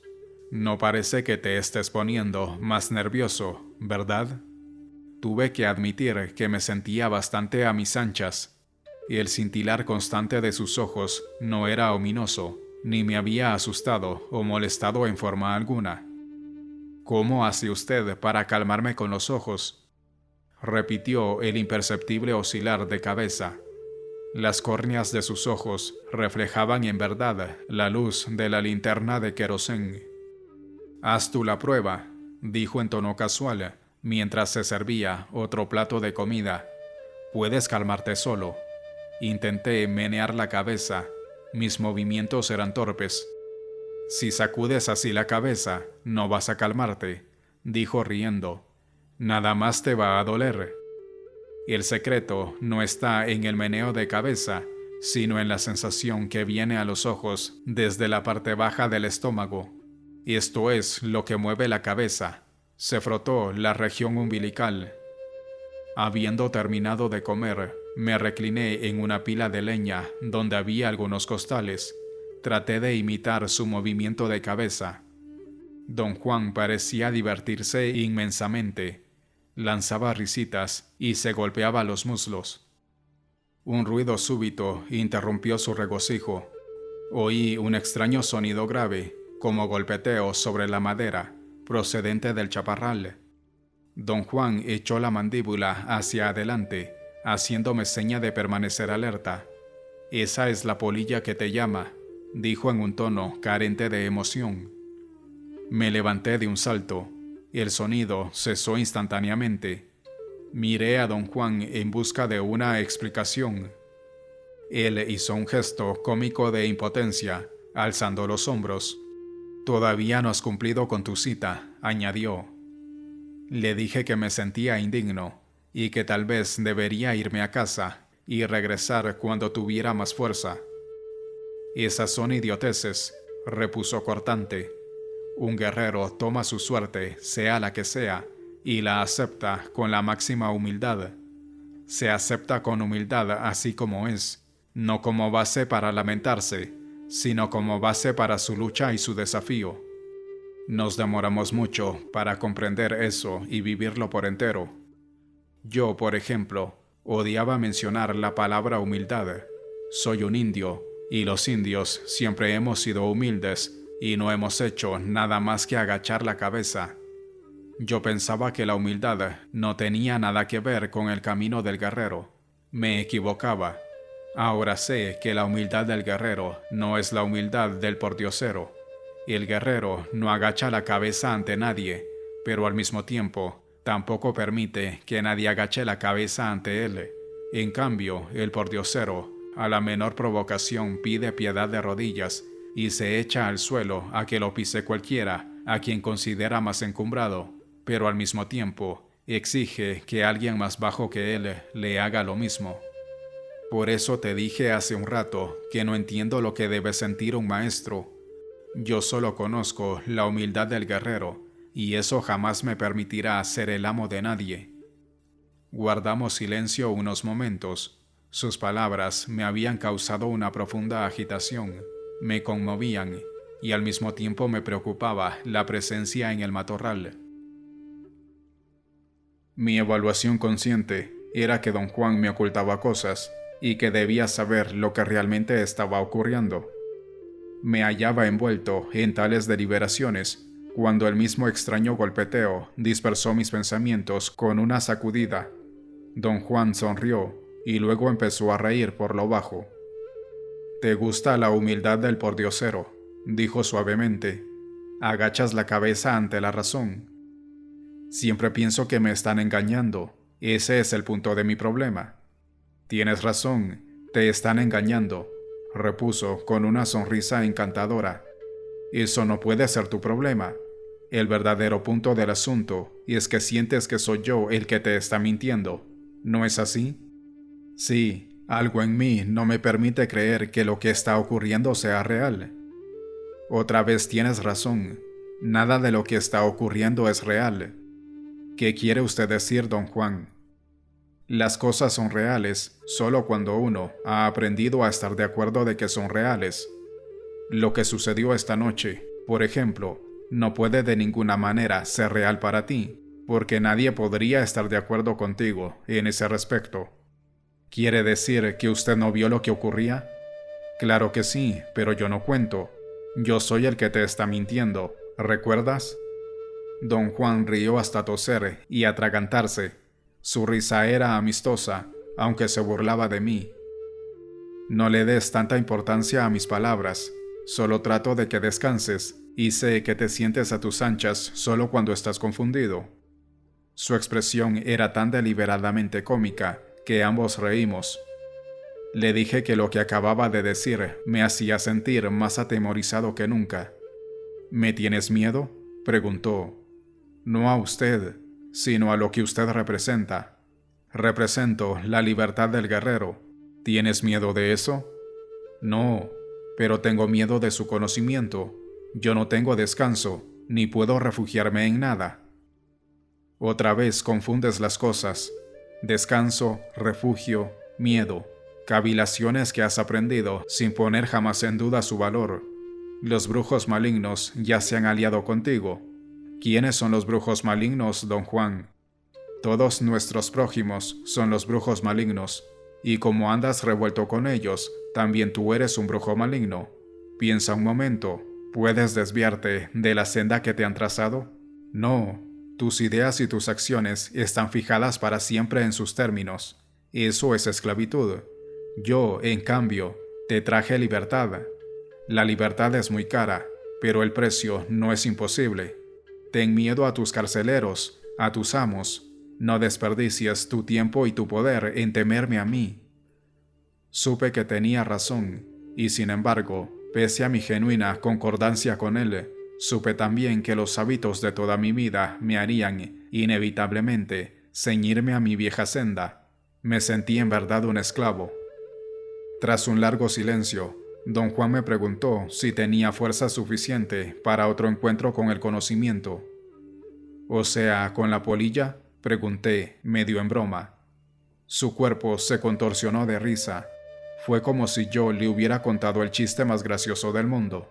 Speaker 1: No parece que te estés poniendo más nervioso, ¿verdad?» Tuve que admitir que me sentía bastante a mis anchas. El cintilar constante de sus ojos no era ominoso, ni me había asustado o molestado en forma alguna. «¿Cómo hace usted para calmarme con los ojos?», repitió el imperceptible oscilar de cabeza. Las córneas de sus ojos reflejaban en verdad la luz de la linterna de querosén. «Haz tú la prueba», dijo en tono casual, mientras se servía otro plato de comida. «Puedes calmarte solo». Intenté menear la cabeza. Mis movimientos eran torpes. Si sacudes así la cabeza, no vas a calmarte, dijo riendo. Nada más te va a doler. El secreto no está en el meneo de cabeza, sino en la sensación que viene a los ojos desde la parte baja del estómago. Esto es lo que mueve la cabeza. Se frotó la región umbilical. Habiendo terminado de comer, me recliné en una pila de leña donde había algunos costales. Traté de imitar su movimiento de cabeza. Don Juan parecía divertirse inmensamente. Lanzaba risitas y se golpeaba los muslos. Un ruido súbito interrumpió su regocijo. Oí un extraño sonido grave, como golpeteo sobre la madera, procedente del chaparral. Don Juan echó la mandíbula hacia adelante, haciéndome seña de permanecer alerta. «Esa es la polilla que te llama», dijo en un tono carente de emoción. Me levanté de un salto. El sonido cesó instantáneamente. Miré a don Juan en busca de una explicación. Él hizo un gesto cómico de impotencia, alzando los hombros. «Todavía no has cumplido con tu cita», añadió. Le dije que me sentía indigno y que tal vez debería irme a casa y regresar cuando tuviera más fuerza. «Esas son idioteces», repuso cortante. «Un guerrero toma su suerte, sea la que sea, y la acepta con la máxima humildad. Se acepta con humildad así como es, no como base para lamentarse, sino como base para su lucha y su desafío. Nos demoramos mucho para comprender eso y vivirlo por entero. Yo, por ejemplo, odiaba mencionar la palabra humildad. Soy un indio, y los indios siempre hemos sido humildes y no hemos hecho nada más que agachar la cabeza. Yo pensaba que la humildad no tenía nada que ver con el camino del guerrero. Me equivocaba. Ahora sé que la humildad del guerrero no es la humildad del pordiosero. El guerrero no agacha la cabeza ante nadie, pero al mismo tiempo tampoco permite que nadie agache la cabeza ante él. En cambio, el pordiosero, a la menor provocación, pide piedad de rodillas y se echa al suelo a que lo pise cualquiera a quien considera más encumbrado, pero al mismo tiempo exige que alguien más bajo que él le haga lo mismo. Por eso te dije hace un rato que no entiendo lo que debe sentir un maestro. Yo solo conozco la humildad del guerrero, y eso jamás me permitirá ser el amo de nadie. Guardamos silencio unos momentos. Sus palabras me habían causado una profunda agitación, me conmovían, y al mismo tiempo me preocupaba la presencia en el matorral. Mi evaluación consciente era que don Juan me ocultaba cosas, y que debía saber lo que realmente estaba ocurriendo. Me hallaba envuelto en tales deliberaciones cuando el mismo extraño golpeteo dispersó mis pensamientos con una sacudida. Don Juan sonrió y luego empezó a reír por lo bajo. «¿Te gusta la humildad del pordiosero?», dijo suavemente. «Agachas la cabeza ante la razón. Siempre pienso que me están engañando. Ese es el punto de mi problema». «Tienes razón, te están engañando», repuso con una sonrisa encantadora. «Eso no puede ser tu problema. El verdadero punto del asunto es que sientes que soy yo el que te está mintiendo. ¿No es así?» «Sí, algo en mí no me permite creer que lo que está ocurriendo sea real». «Otra vez tienes razón. Nada de lo que está ocurriendo es real». «¿Qué quiere usted decir, don Juan?» «Las cosas son reales solo cuando uno ha aprendido a estar de acuerdo de que son reales. Lo que sucedió esta noche, por ejemplo, no puede de ninguna manera ser real para ti, porque nadie podría estar de acuerdo contigo en ese respecto». «¿Quiere decir que usted no vio lo que ocurría?» «Claro que sí, pero yo no cuento. Yo soy el que te está mintiendo, ¿recuerdas?» Don Juan rió hasta toser y atragantarse. Su risa era amistosa, aunque se burlaba de mí. «No le des tanta importancia a mis palabras. Solo trato de que descanses, y sé que te sientes a tus anchas solo cuando estás confundido». Su expresión era tan deliberadamente cómica que ambos reímos. Le dije que lo que acababa de decir me hacía sentir más atemorizado que nunca. ¿Me tienes miedo?, preguntó. No a usted, sino a lo que usted representa. Represento la libertad del guerrero. ¿Tienes miedo de eso? No, pero tengo miedo de su conocimiento. Yo no tengo descanso, ni puedo refugiarme en nada. Otra vez confundes las cosas. Descanso, refugio, miedo. Cavilaciones que has aprendido sin poner jamás en duda su valor. Los brujos malignos ya se han aliado contigo. ¿Quiénes son los brujos malignos, don Juan? Todos nuestros prójimos son los brujos malignos, y como andas revuelto con ellos, también tú eres un brujo maligno. Piensa un momento, ¿puedes desviarte de la senda que te han trazado? No, tus ideas y tus acciones están fijadas para siempre en sus términos. Eso es esclavitud. Yo, en cambio, te traje libertad. La libertad es muy cara, pero el precio no es imposible. Ten miedo a tus carceleros, a tus amos. No desperdicies tu tiempo y tu poder en temerme a mí. Supe que tenía razón, y sin embargo, pese a mi genuina concordancia con él, supe también que los hábitos de toda mi vida me harían, inevitablemente, ceñirme a mi vieja senda. Me sentí en verdad un esclavo. Tras un largo silencio, don Juan me preguntó si tenía fuerza suficiente para otro encuentro con el conocimiento. «O sea, ¿con la polilla?», pregunté, medio en broma. Su cuerpo se contorsionó de risa. Fue como si yo le hubiera contado el chiste más gracioso del mundo.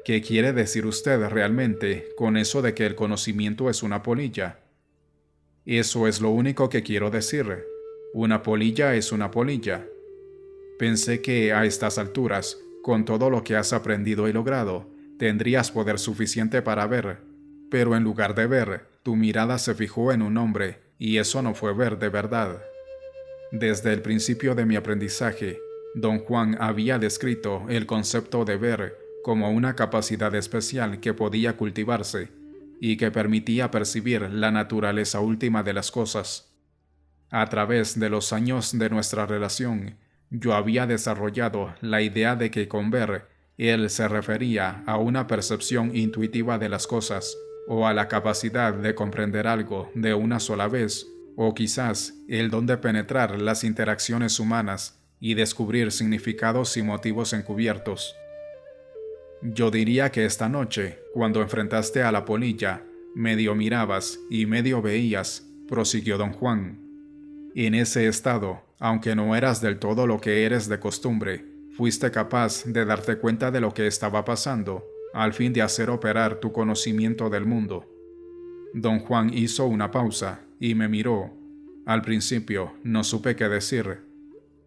Speaker 1: «¿Qué quiere decir usted realmente con eso de que el conocimiento es una polilla?». «Eso es lo único que quiero decir. Una polilla es una polilla». Pensé que a estas alturas, con todo lo que has aprendido y logrado, tendrías poder suficiente para ver, pero en lugar de ver, tu mirada se fijó en un hombre, y eso no fue ver de verdad. Desde el principio de mi aprendizaje, don Juan había descrito el concepto de ver como una capacidad especial que podía cultivarse y que permitía percibir la naturaleza última de las cosas. A través de los años de nuestra relación, yo había desarrollado la idea de que con ver, él se refería a una percepción intuitiva de las cosas, o a la capacidad de comprender algo de una sola vez, o quizás el don de penetrar las interacciones humanas y descubrir significados y motivos encubiertos. Yo diría que esta noche, cuando enfrentaste a la polilla, medio mirabas y medio veías, prosiguió don Juan. En ese estado, aunque no eras del todo lo que eres de costumbre, fuiste capaz de darte cuenta de lo que estaba pasando, al fin de hacer operar tu conocimiento del mundo. Don Juan hizo una pausa y me miró. Al principio no supe qué decir.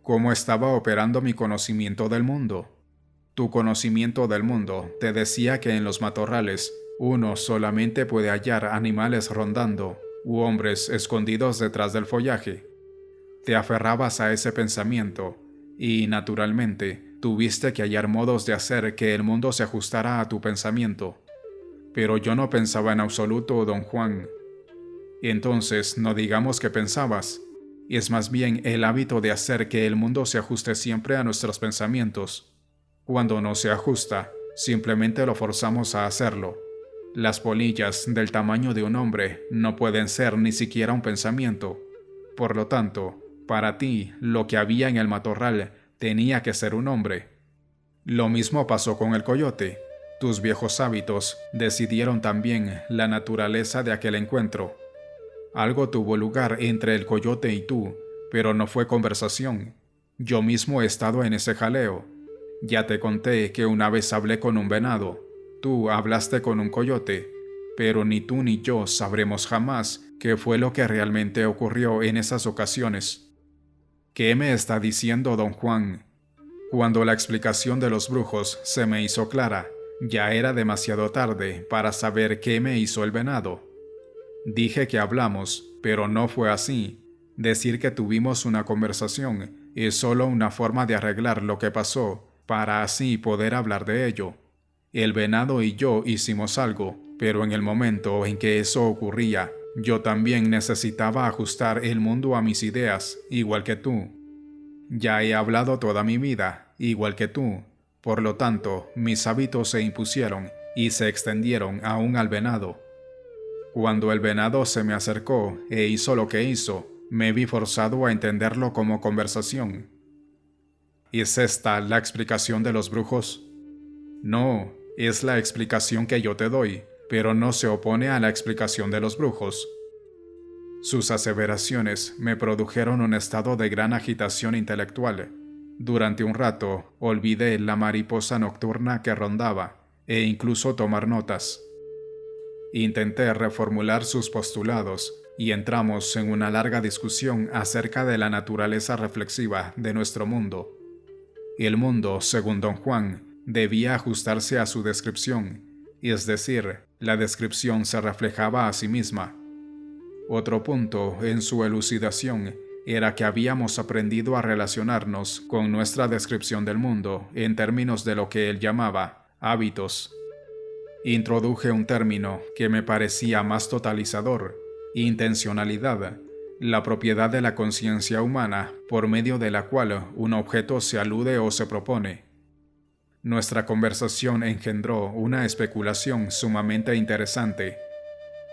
Speaker 1: ¿Cómo estaba operando mi conocimiento del mundo? Tu conocimiento del mundo te decía que en los matorrales uno solamente puede hallar animales rondando u hombres escondidos detrás del follaje. Te aferrabas a ese pensamiento y, naturalmente, tuviste que hallar modos de hacer que el mundo se ajustara a tu pensamiento. Pero yo no pensaba en absoluto, don Juan. Entonces, no digamos que pensabas. Es más bien el hábito de hacer que el mundo se ajuste siempre a nuestros pensamientos. Cuando no se ajusta, simplemente lo forzamos a hacerlo. Las polillas del tamaño de un hombre no pueden ser ni siquiera un pensamiento. Por lo tanto, para ti, lo que había en el matorral tenía que ser un hombre. Lo mismo pasó con el coyote. Tus viejos hábitos decidieron también la naturaleza de aquel encuentro. Algo tuvo lugar entre el coyote y tú, pero no fue conversación. Yo mismo he estado en ese jaleo. Ya te conté que una vez hablé con un venado. Tú hablaste con un coyote, pero ni tú ni yo sabremos jamás qué fue lo que realmente ocurrió en esas ocasiones. ¿Qué me está diciendo don Juan? Cuando la explicación de los brujos se me hizo clara, ya era demasiado tarde para saber qué me hizo el venado. Dije que hablamos, pero no fue así. Decir que tuvimos una conversación es solo una forma de arreglar lo que pasó, para así poder hablar de ello. El venado y yo hicimos algo, pero en el momento en que eso ocurría, yo también necesitaba ajustar el mundo a mis ideas, igual que tú. Ya he hablado toda mi vida, igual que tú. Por lo tanto, mis hábitos se impusieron y se extendieron aún al venado. Cuando el venado se me acercó e hizo lo que hizo, me vi forzado a entenderlo como conversación. ¿Es esta la explicación de los brujos? No, es la explicación que yo te doy, pero no se opone a la explicación de los brujos. Sus aseveraciones me produjeron un estado de gran agitación intelectual. Durante un rato olvidé la mariposa nocturna que rondaba e incluso tomar notas. Intenté reformular sus postulados y entramos en una larga discusión acerca de la naturaleza reflexiva de nuestro mundo. El mundo, según don Juan, debía ajustarse a su descripción, es decir, la descripción se reflejaba a sí misma. Otro punto en su elucidación era que habíamos aprendido a relacionarnos con nuestra descripción del mundo en términos de lo que él llamaba hábitos. Introduje un término que me parecía más totalizador: intencionalidad, la propiedad de la conciencia humana por medio de la cual un objeto se alude o se propone. Nuestra conversación engendró una especulación sumamente interesante.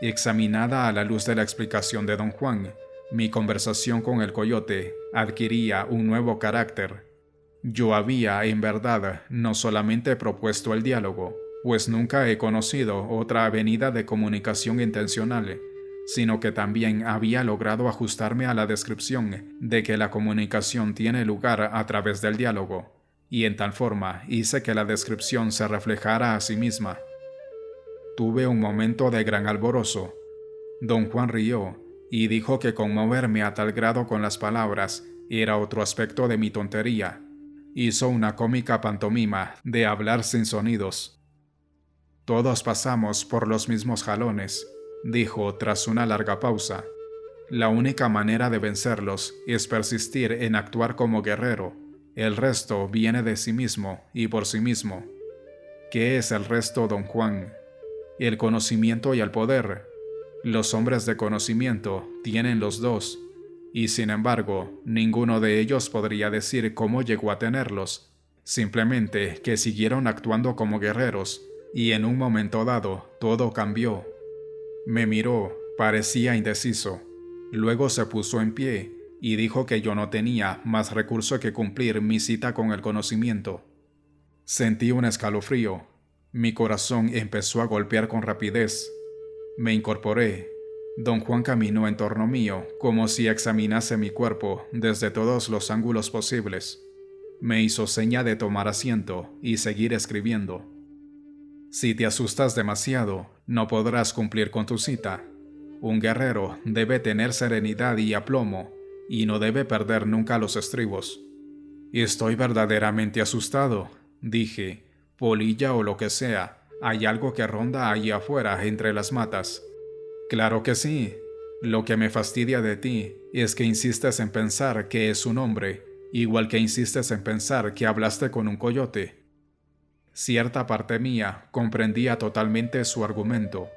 Speaker 1: Examinada a la luz de la explicación de don Juan, mi conversación con el coyote adquiría un nuevo carácter. Yo había, en verdad, no solamente propuesto el diálogo, pues nunca he conocido otra avenida de comunicación intencional, sino que también había logrado ajustarme a la descripción de que la comunicación tiene lugar a través del diálogo, y en tal forma hice que la descripción se reflejara a sí misma. Tuve un momento de gran alborozo. Don Juan rió y dijo que conmoverme a tal grado con las palabras era otro aspecto de mi tontería. Hizo una cómica pantomima de hablar sin sonidos. Todos pasamos por los mismos jalones, dijo tras una larga pausa. La única manera de vencerlos es persistir en actuar como guerrero. El resto viene de sí mismo y por sí mismo. ¿Qué es el resto, don Juan? El conocimiento y el poder. Los hombres de conocimiento tienen los dos, y sin embargo, ninguno de ellos podría decir cómo llegó a tenerlos, simplemente que siguieron actuando como guerreros, y en un momento dado todo cambió. Me miró, parecía indeciso. Luego se puso en pie y dijo que yo no tenía más recurso que cumplir mi cita con el conocimiento. Sentí un escalofrío. Mi corazón empezó a golpear con rapidez. Me incorporé. Don Juan caminó en torno mío, como si examinase mi cuerpo desde todos los ángulos posibles. Me hizo seña de tomar asiento y seguir escribiendo. Si te asustas demasiado, no podrás cumplir con tu cita. Un guerrero debe tener serenidad y aplomo, y no debe perder nunca los estribos. Estoy verdaderamente asustado, dije. Polilla o lo que sea, hay algo que ronda allí afuera entre las matas. Claro que sí. Lo que me fastidia de ti es que insistes en pensar que es un hombre, igual que insistes en pensar que hablaste con un coyote. Cierta parte mía comprendía totalmente su argumento.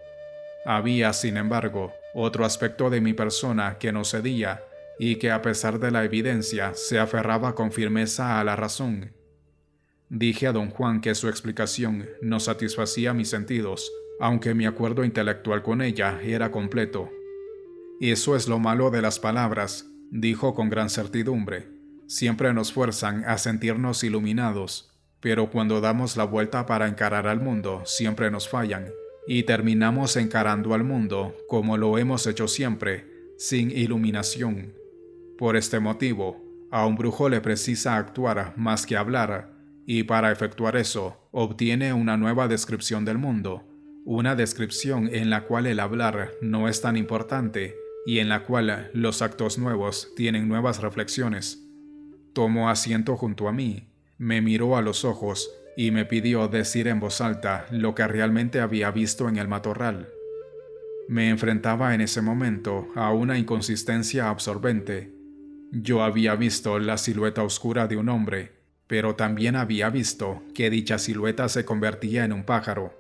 Speaker 1: Había, sin embargo, otro aspecto de mi persona que no cedía y que, a pesar de la evidencia, se aferraba con firmeza a la razón. Dije a don Juan que su explicación no satisfacía mis sentidos, aunque mi acuerdo intelectual con ella era completo. Eso es lo malo de las palabras, dijo con gran certidumbre. Siempre nos fuerzan a sentirnos iluminados, pero cuando damos la vuelta para encarar al mundo, siempre nos fallan, y terminamos encarando al mundo como lo hemos hecho siempre, sin iluminación. Por este motivo, a un brujo le precisa actuar más que hablar, y para efectuar eso, obtiene una nueva descripción del mundo, una descripción en la cual el hablar no es tan importante y en la cual los actos nuevos tienen nuevas reflexiones. Tomó asiento junto a mí, me miró a los ojos y me pidió decir en voz alta lo que realmente había visto en el matorral. Me enfrentaba en ese momento a una inconsistencia absorbente. Yo había visto la silueta oscura de un hombre, pero también había visto que dicha silueta se convertía en un pájaro.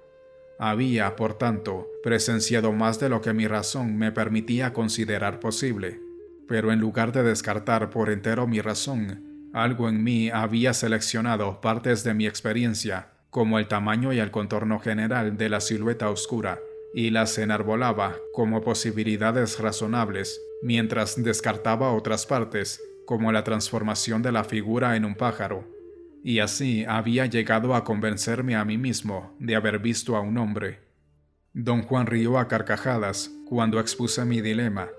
Speaker 1: Había, por tanto, presenciado más de lo que mi razón me permitía considerar posible, pero en lugar de descartar por entero mi razón, Algo en mí había seleccionado partes de mi experiencia, como el tamaño y el contorno general de la silueta oscura, y las enarbolaba como posibilidades razonables, mientras descartaba otras partes, como la transformación de la figura en un pájaro. Y así había llegado a convencerme a mí mismo de haber visto a un hombre. Don Juan rió a carcajadas cuando expuse mi dilema.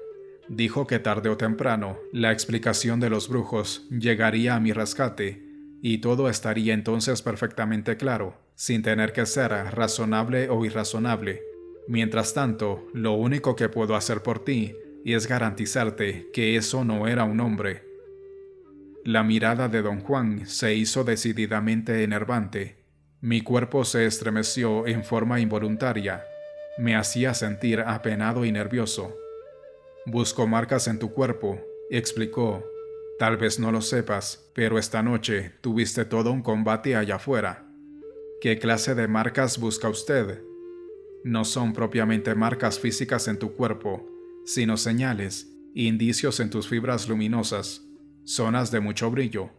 Speaker 1: Dijo que tarde o temprano la explicación de los brujos llegaría a mi rescate y todo estaría entonces perfectamente claro, sin tener que ser razonable o irrazonable. Mientras tanto, lo único que puedo hacer por ti es garantizarte que eso no era un hombre. La mirada de don Juan se hizo decididamente enervante. Mi cuerpo se estremeció en forma involuntaria. Me hacía sentir apenado y nervioso. Busco marcas en tu cuerpo, explicó. Tal vez no lo sepas, pero esta noche tuviste todo un combate allá afuera. ¿Qué clase de marcas busca usted? No son propiamente marcas físicas en tu cuerpo, sino señales, indicios en tus fibras luminosas, zonas de mucho brillo.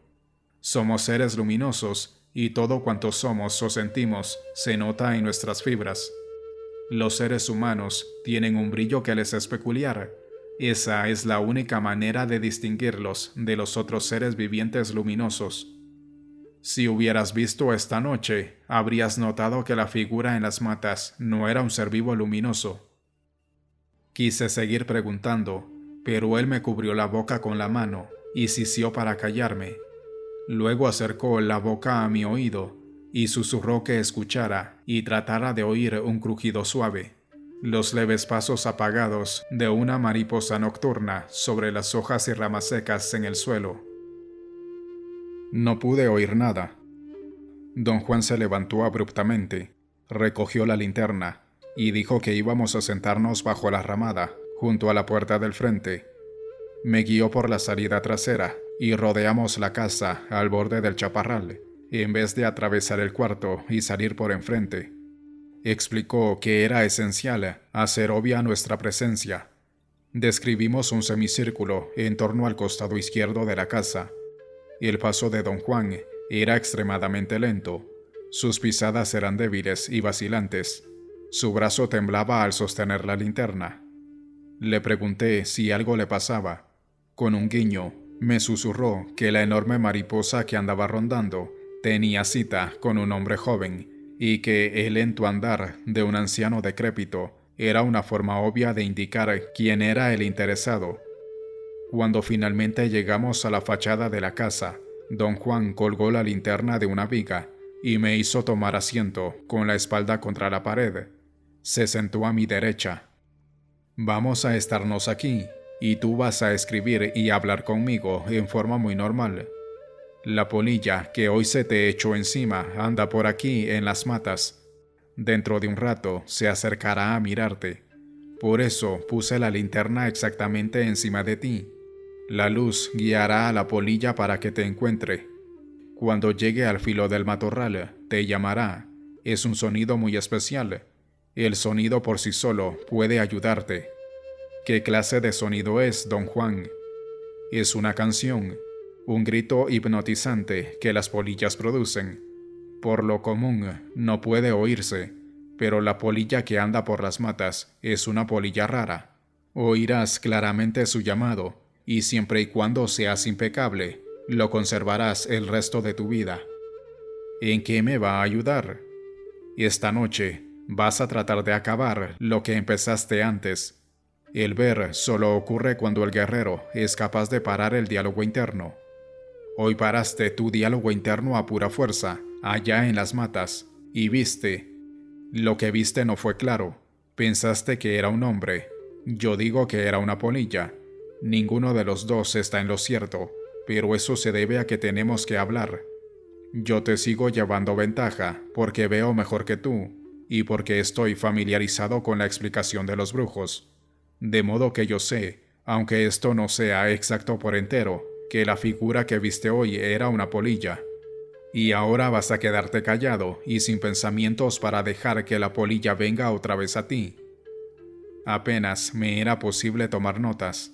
Speaker 1: Somos seres luminosos y todo cuanto somos o sentimos se nota en nuestras fibras. Los seres humanos tienen un brillo que les es peculiar. Esa es la única manera de distinguirlos de los otros seres vivientes luminosos. Si hubieras visto esta noche, habrías notado que la figura en las matas no era un ser vivo luminoso. Quise seguir preguntando, pero él me cubrió la boca con la mano y sisió para callarme. Luego acercó la boca a mi oído y susurró que escuchara y tratara de oír un crujido suave. Los leves pasos apagados de una mariposa nocturna sobre las hojas y ramas secas en el suelo. No pude oír nada. Don Juan se levantó abruptamente, recogió la linterna y dijo que íbamos a sentarnos bajo la ramada, junto a la puerta del frente. Me guió por la salida trasera y rodeamos la casa al borde del chaparral, en vez de atravesar el cuarto y salir por enfrente. Explicó que era esencial hacer obvia nuestra presencia. Describimos un semicírculo en torno al costado izquierdo de la casa. El paso de don Juan era extremadamente lento. Sus pisadas eran débiles y vacilantes. Su brazo temblaba al sostener la linterna. Le pregunté si algo le pasaba. Con un guiño, me susurró que la enorme mariposa que andaba rondando tenía cita con un hombre joven y que el lento andar de un anciano decrépito era una forma obvia de indicar quién era el interesado. Cuando finalmente llegamos a la fachada de la casa, don Juan colgó la linterna de una viga y me hizo tomar asiento con la espalda contra la pared. Se sentó a mi derecha. Vamos a estarnos aquí, y tú vas a escribir y hablar conmigo en forma muy normal. La polilla que hoy se te echó encima anda por aquí en las matas. Dentro de un rato se acercará a mirarte. Por eso puse la linterna exactamente encima de ti. La luz guiará a la polilla para que te encuentre. Cuando llegue al filo del matorral, te llamará. Es un sonido muy especial. El sonido por sí solo puede ayudarte. ¿Qué clase de sonido es, don Juan? Es una canción, un grito hipnotizante que las polillas producen. Por lo común no puede oírse, pero la polilla que anda por las matas es una polilla rara. Oirás claramente su llamado, y siempre y cuando seas impecable, lo conservarás el resto de tu vida. ¿En qué me va a ayudar? Esta noche vas a tratar de acabar lo que empezaste antes. El ver solo ocurre cuando el guerrero es capaz de parar el diálogo interno. Hoy paraste tu diálogo interno a pura fuerza, allá en las matas, y viste. Lo que viste no fue claro. Pensaste que era un hombre. Yo digo que era una polilla. Ninguno de los dos está en lo cierto, pero eso se debe a que tenemos que hablar. Yo te sigo llevando ventaja porque veo mejor que tú, y porque estoy familiarizado con la explicación de los brujos. De modo que yo sé, aunque esto no sea exacto por entero, que la figura que viste hoy era una polilla. Y ahora vas a quedarte callado y sin pensamientos para dejar que la polilla venga otra vez a ti. Apenas me era posible tomar notas.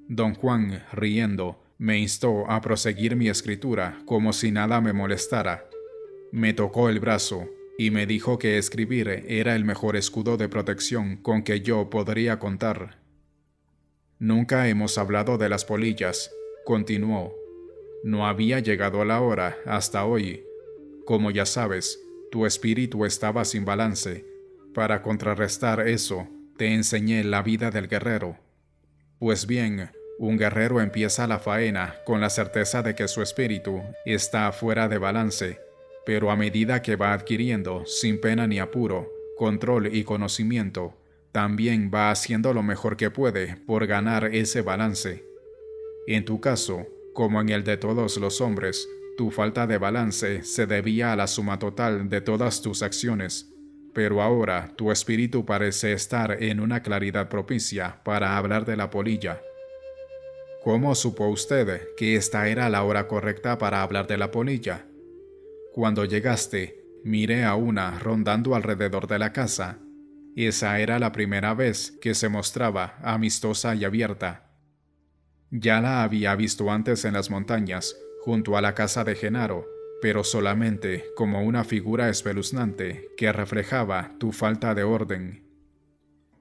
Speaker 1: Don Juan, riendo, Me instó a proseguir mi escritura como si nada me molestara. Me tocó el brazo y me dijo que escribir era el mejor escudo de protección con que yo podría contar. Nunca hemos hablado de las polillas, continuó. No había llegado la hora hasta hoy. Como ya sabes, tu espíritu estaba sin balance. Para contrarrestar eso, te enseñé la vida del guerrero. Pues bien, un guerrero empieza la faena con la certeza de que su espíritu está fuera de balance, pero a medida que va adquiriendo, sin pena ni apuro, control y conocimiento, también va haciendo lo mejor que puede por ganar ese balance. En tu caso, como en el de todos los hombres, tu falta de balance se debía a la suma total de todas tus acciones, pero ahora tu espíritu parece estar en una claridad propicia para hablar de la polilla. ¿Cómo supo usted que esta era la hora correcta para hablar de la polilla? Cuando llegaste, miré a una rondando alrededor de la casa. Esa era la primera vez que se mostraba amistosa y abierta. Ya la había visto antes en las montañas, junto a la casa de Genaro, pero solamente como una figura espeluznante que reflejaba tu falta de orden.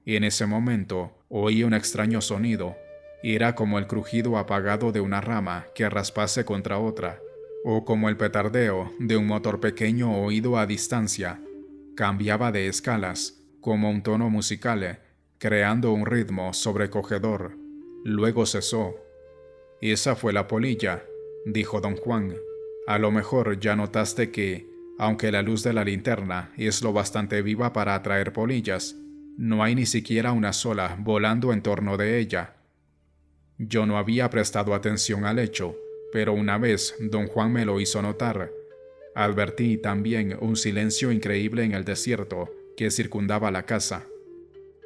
Speaker 1: En ese momento oí un extraño sonido. Era como el crujido apagado de una rama que raspase contra otra, o como el petardeo de un motor pequeño oído a distancia. Cambiaba de escalas, como un tono musical, creando un ritmo sobrecogedor. Luego cesó. «Esa fue la polilla», dijo don Juan. «A lo mejor ya notaste que, aunque la luz de la linterna es lo bastante viva para atraer polillas, no hay ni siquiera una sola volando en torno de ella». Yo no había prestado atención al hecho, pero una vez don Juan me lo hizo notar. Advertí también un silencio increíble en el desierto que circundaba la casa.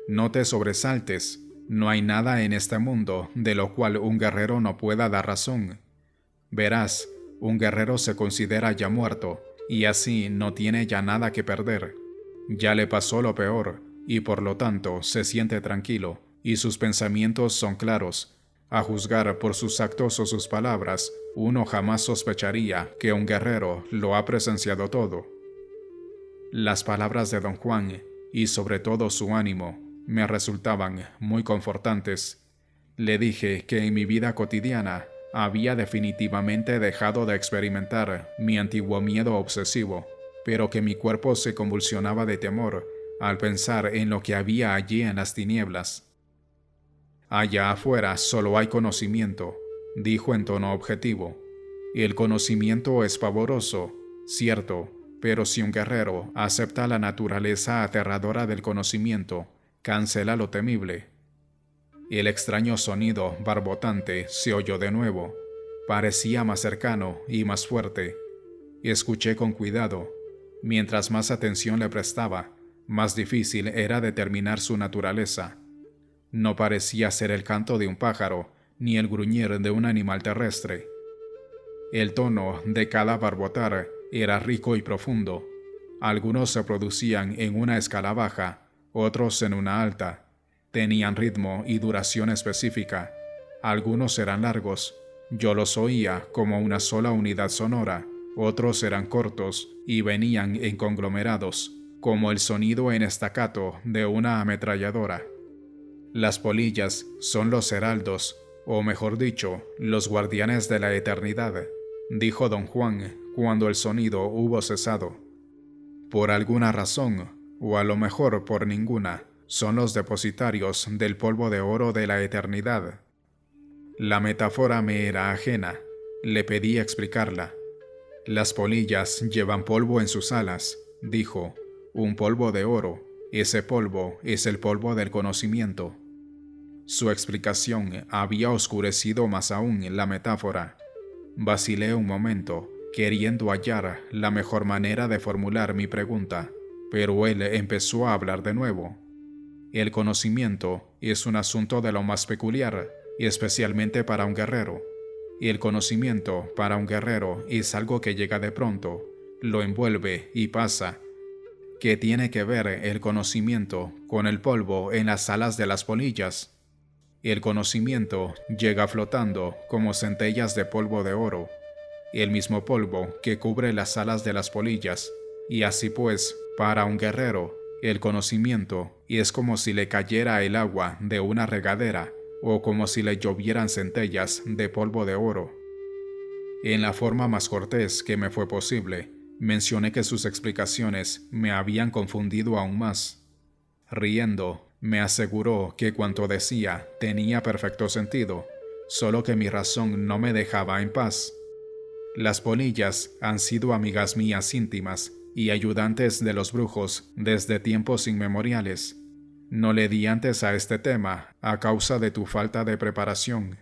Speaker 1: «No te sobresaltes, no hay nada en este mundo de lo cual un guerrero no pueda dar razón. Verás, un guerrero se considera ya muerto, y así no tiene ya nada que perder. Ya le pasó lo peor, y por lo tanto se siente tranquilo, y sus pensamientos son claros. A juzgar por sus actos o sus palabras, uno jamás sospecharía que un guerrero lo ha presenciado todo». Las palabras de don Juan, y sobre todo su ánimo, me resultaban muy confortantes. Le dije que en mi vida cotidiana había definitivamente dejado de experimentar mi antiguo miedo obsesivo, pero que mi cuerpo se convulsionaba de temor al pensar en lo que había allí en las tinieblas. «Allá afuera solo hay conocimiento», dijo en tono objetivo. «El conocimiento es pavoroso, cierto, pero si un guerrero acepta la naturaleza aterradora del conocimiento, cancela lo temible». El extraño sonido barbotante se oyó de nuevo. Parecía más cercano y más fuerte. Escuché con cuidado. Mientras más atención le prestaba, más difícil era determinar su naturaleza. No parecía ser el canto de un pájaro, ni el gruñir de un animal terrestre. El tono de cada barbotar era rico y profundo. Algunos se producían en una escala baja, otros en una alta. Tenían ritmo y duración específica. Algunos eran largos. Yo los oía como una sola unidad sonora. Otros eran cortos y venían en conglomerados, como el sonido en staccato de una ametralladora. Las polillas son los heraldos, o mejor dicho, los guardianes de la eternidad, dijo don Juan cuando el sonido hubo cesado. Por alguna razón, o a lo mejor por ninguna, son los depositarios del polvo de oro de la eternidad. La metáfora me era ajena. Le pedí explicarla. «Las polillas llevan polvo en sus alas», dijo. «Un polvo de oro. Ese polvo es el polvo del conocimiento». Su explicación había oscurecido más aún la metáfora. Vacilé un momento, queriendo hallar la mejor manera de formular mi pregunta, pero él empezó a hablar de nuevo. «El conocimiento es un asunto de lo más peculiar, especialmente para un guerrero. El conocimiento para un guerrero es algo que llega de pronto, lo envuelve y pasa. ¿Qué tiene que ver el conocimiento con el polvo en las alas de las polillas?» El conocimiento llega flotando como centellas de polvo de oro, el mismo polvo que cubre las alas de las polillas, y así pues, para un guerrero, el conocimiento es como si le cayera el agua de una regadera o como si le llovieran centellas de polvo de oro. En la forma más cortés que me fue posible, mencioné que sus explicaciones me habían confundido aún más. Riendo, me aseguró que cuanto decía tenía perfecto sentido, solo que mi razón no me dejaba en paz. Las polillas han sido amigas mías íntimas y ayudantes de los brujos desde tiempos inmemoriales. No le di antes a este tema a causa de tu falta de preparación.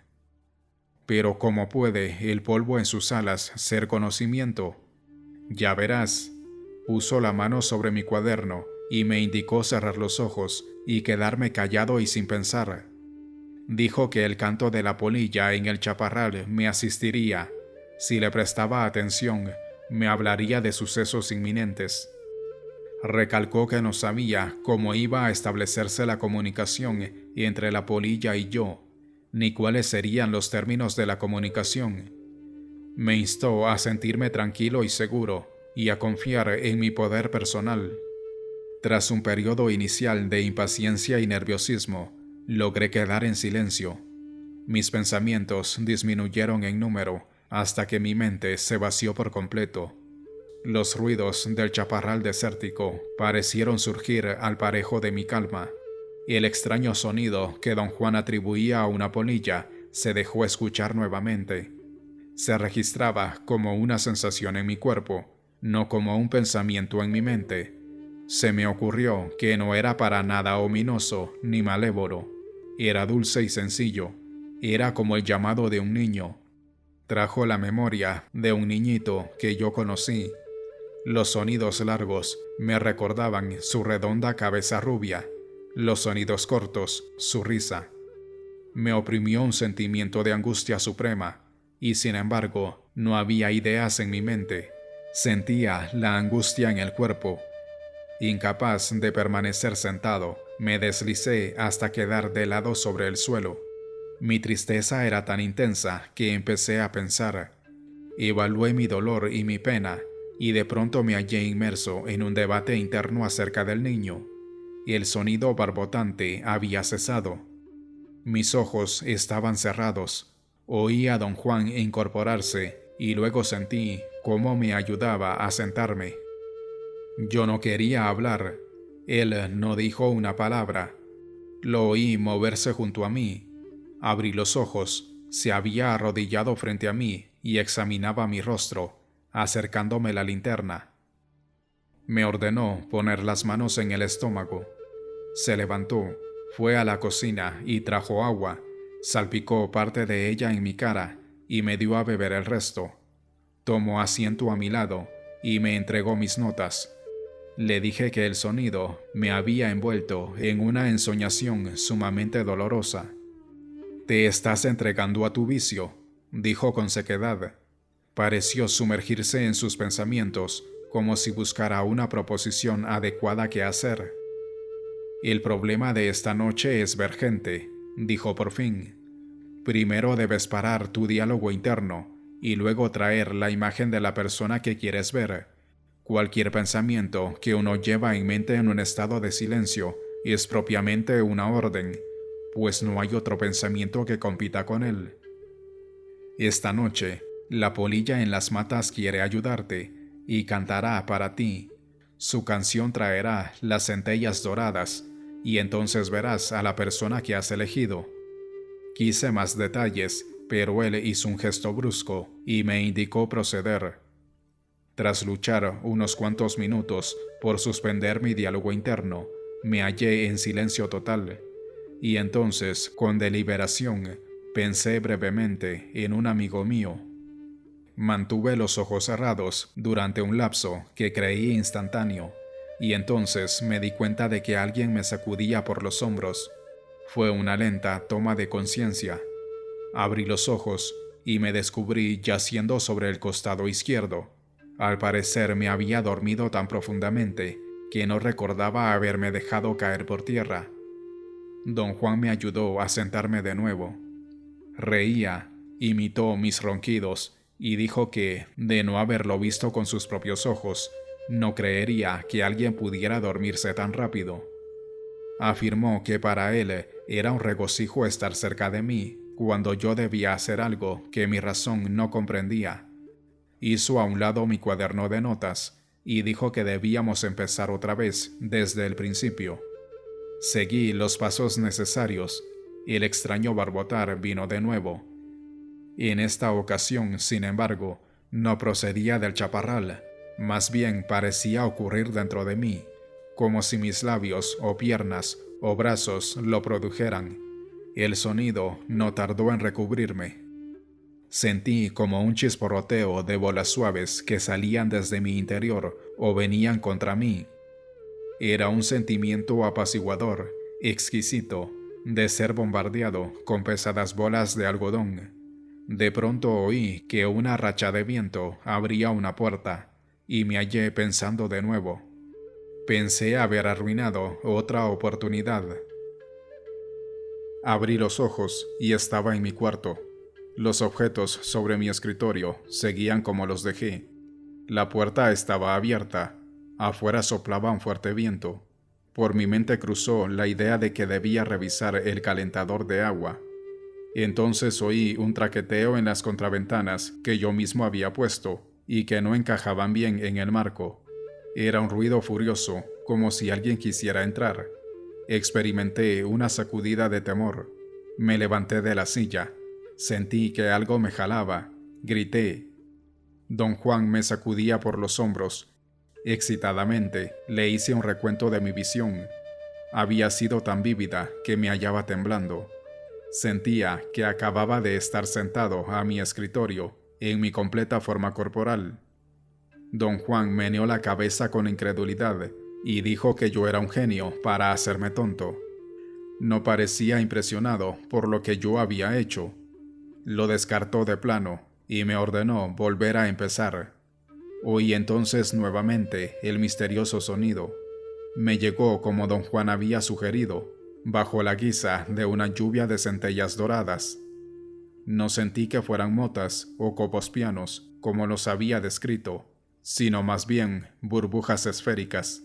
Speaker 1: Pero ¿cómo puede el polvo en sus alas ser conocimiento? Ya verás. Puso la mano sobre mi cuaderno y me indicó cerrar los ojos y quedarme callado y sin pensar. Dijo que el canto de la polilla en el chaparral me asistiría. Si le prestaba atención, me hablaría de sucesos inminentes. Recalcó que no sabía cómo iba a establecerse la comunicación entre la polilla y yo, ni cuáles serían los términos de la comunicación. Me instó a sentirme tranquilo y seguro y a confiar en mi poder personal. Tras un periodo inicial de impaciencia y nerviosismo, logré quedar en silencio. Mis pensamientos disminuyeron en número hasta que mi mente se vació por completo. Los ruidos del chaparral desértico parecieron surgir al parejo de mi calma, y el extraño sonido que don Juan atribuía a una polilla se dejó escuchar nuevamente. Se registraba como una sensación en mi cuerpo, no como un pensamiento en mi mente. Se me ocurrió que no era para nada ominoso ni malévolo. Era dulce y sencillo. Era como el llamado de un niño. Trajo la memoria de un niñito que yo conocí. Los sonidos largos me recordaban su redonda cabeza rubia. Los sonidos cortos, su risa. Me oprimió un sentimiento de angustia suprema, y sin embargo, no había ideas en mi mente. Sentía la angustia en el cuerpo. Incapaz de permanecer sentado, me deslicé hasta quedar de lado sobre el suelo. Mi tristeza era tan intensa que empecé a pensar. Evalué mi dolor y mi pena, y de pronto me hallé inmerso en un debate interno acerca del niño. El sonido barbotante había cesado. Mis ojos estaban cerrados. Oí a don Juan incorporarse y luego sentí cómo me ayudaba a sentarme. Yo no quería hablar. Él no dijo una palabra. Lo oí moverse junto a mí. Abrí los ojos. Se había arrodillado frente a mí y examinaba mi rostro, acercándome la linterna. Me ordenó poner las manos en el estómago. Se levantó, fue a la cocina y trajo agua. Salpicó parte de ella en mi cara y me dio a beber el resto. Tomó asiento a mi lado y me entregó mis notas. Le dije que el sonido me había envuelto en una ensoñación sumamente dolorosa. «Te estás entregando a tu vicio», dijo con sequedad. Pareció sumergirse en sus pensamientos, como si buscara una proposición adecuada que hacer. «El problema de esta noche es Vergente», dijo por fin. «Primero debes parar tu diálogo interno y luego traer la imagen de la persona que quieres ver. Cualquier pensamiento que uno lleva en mente en un estado de silencio es propiamente una orden, pues no hay otro pensamiento que compita con él. Esta noche, la polilla en las matas quiere ayudarte y cantará para ti. Su canción traerá las centellas doradas y entonces verás a la persona que has elegido». Quise más detalles, pero él hizo un gesto brusco y me indicó proceder. Tras luchar unos cuantos minutos por suspender mi diálogo interno, me hallé en silencio total, y entonces, con deliberación, pensé brevemente en un amigo mío. Mantuve los ojos cerrados durante un lapso que creí instantáneo, y entonces me di cuenta de que alguien me sacudía por los hombros. Fue una lenta toma de conciencia. Abrí los ojos y me descubrí yaciendo sobre el costado izquierdo. Al parecer me había dormido tan profundamente que no recordaba haberme dejado caer por tierra. Don Juan me ayudó a sentarme de nuevo. Reía, imitó mis ronquidos y dijo que, de no haberlo visto con sus propios ojos, no creería que alguien pudiera dormirse tan rápido. Afirmó que para él era un regocijo estar cerca de mí cuando yo debía hacer algo que mi razón no comprendía. Hizo a un lado mi cuaderno de notas y dijo que debíamos empezar otra vez desde el principio. Seguí los pasos necesarios y el extraño barbotar vino de nuevo. En esta ocasión, sin embargo, no procedía del chaparral, más bien parecía ocurrir dentro de mí, como si mis labios o piernas o brazos lo produjeran. El sonido no tardó en recubrirme. Sentí como un chisporroteo de bolas suaves que salían desde mi interior o venían contra mí. Era un sentimiento apaciguador, exquisito, de ser bombardeado con pesadas bolas de algodón. De pronto oí que una racha de viento abría una puerta y me hallé pensando de nuevo. Pensé haber arruinado otra oportunidad. Abrí los ojos y estaba en mi cuarto. Los objetos sobre mi escritorio seguían como los dejé. La puerta estaba abierta. Afuera soplaba un fuerte viento. Por mi mente cruzó la idea de que debía revisar el calentador de agua. Entonces oí un traqueteo en las contraventanas que yo mismo había puesto y que no encajaban bien en el marco. Era un ruido furioso, como si alguien quisiera entrar. Experimenté una sacudida de temor. Me levanté de la silla. Sentí que algo me jalaba. Grité. Don Juan me sacudía por los hombros. Excitadamente le hice un recuento de mi visión. Había sido tan vívida que me hallaba temblando. Sentía que acababa de estar sentado a mi escritorio en mi completa forma corporal. Don Juan meneó la cabeza con incredulidad y dijo que yo era un genio para hacerme tonto. No parecía impresionado por lo que yo había hecho. Lo descartó de plano y me ordenó volver a empezar. Oí entonces nuevamente el misterioso sonido. Me llegó como don Juan había sugerido, bajo la guisa de una lluvia de centellas doradas. No sentí que fueran motas o copos pianos, como los había descrito, sino más bien burbujas esféricas.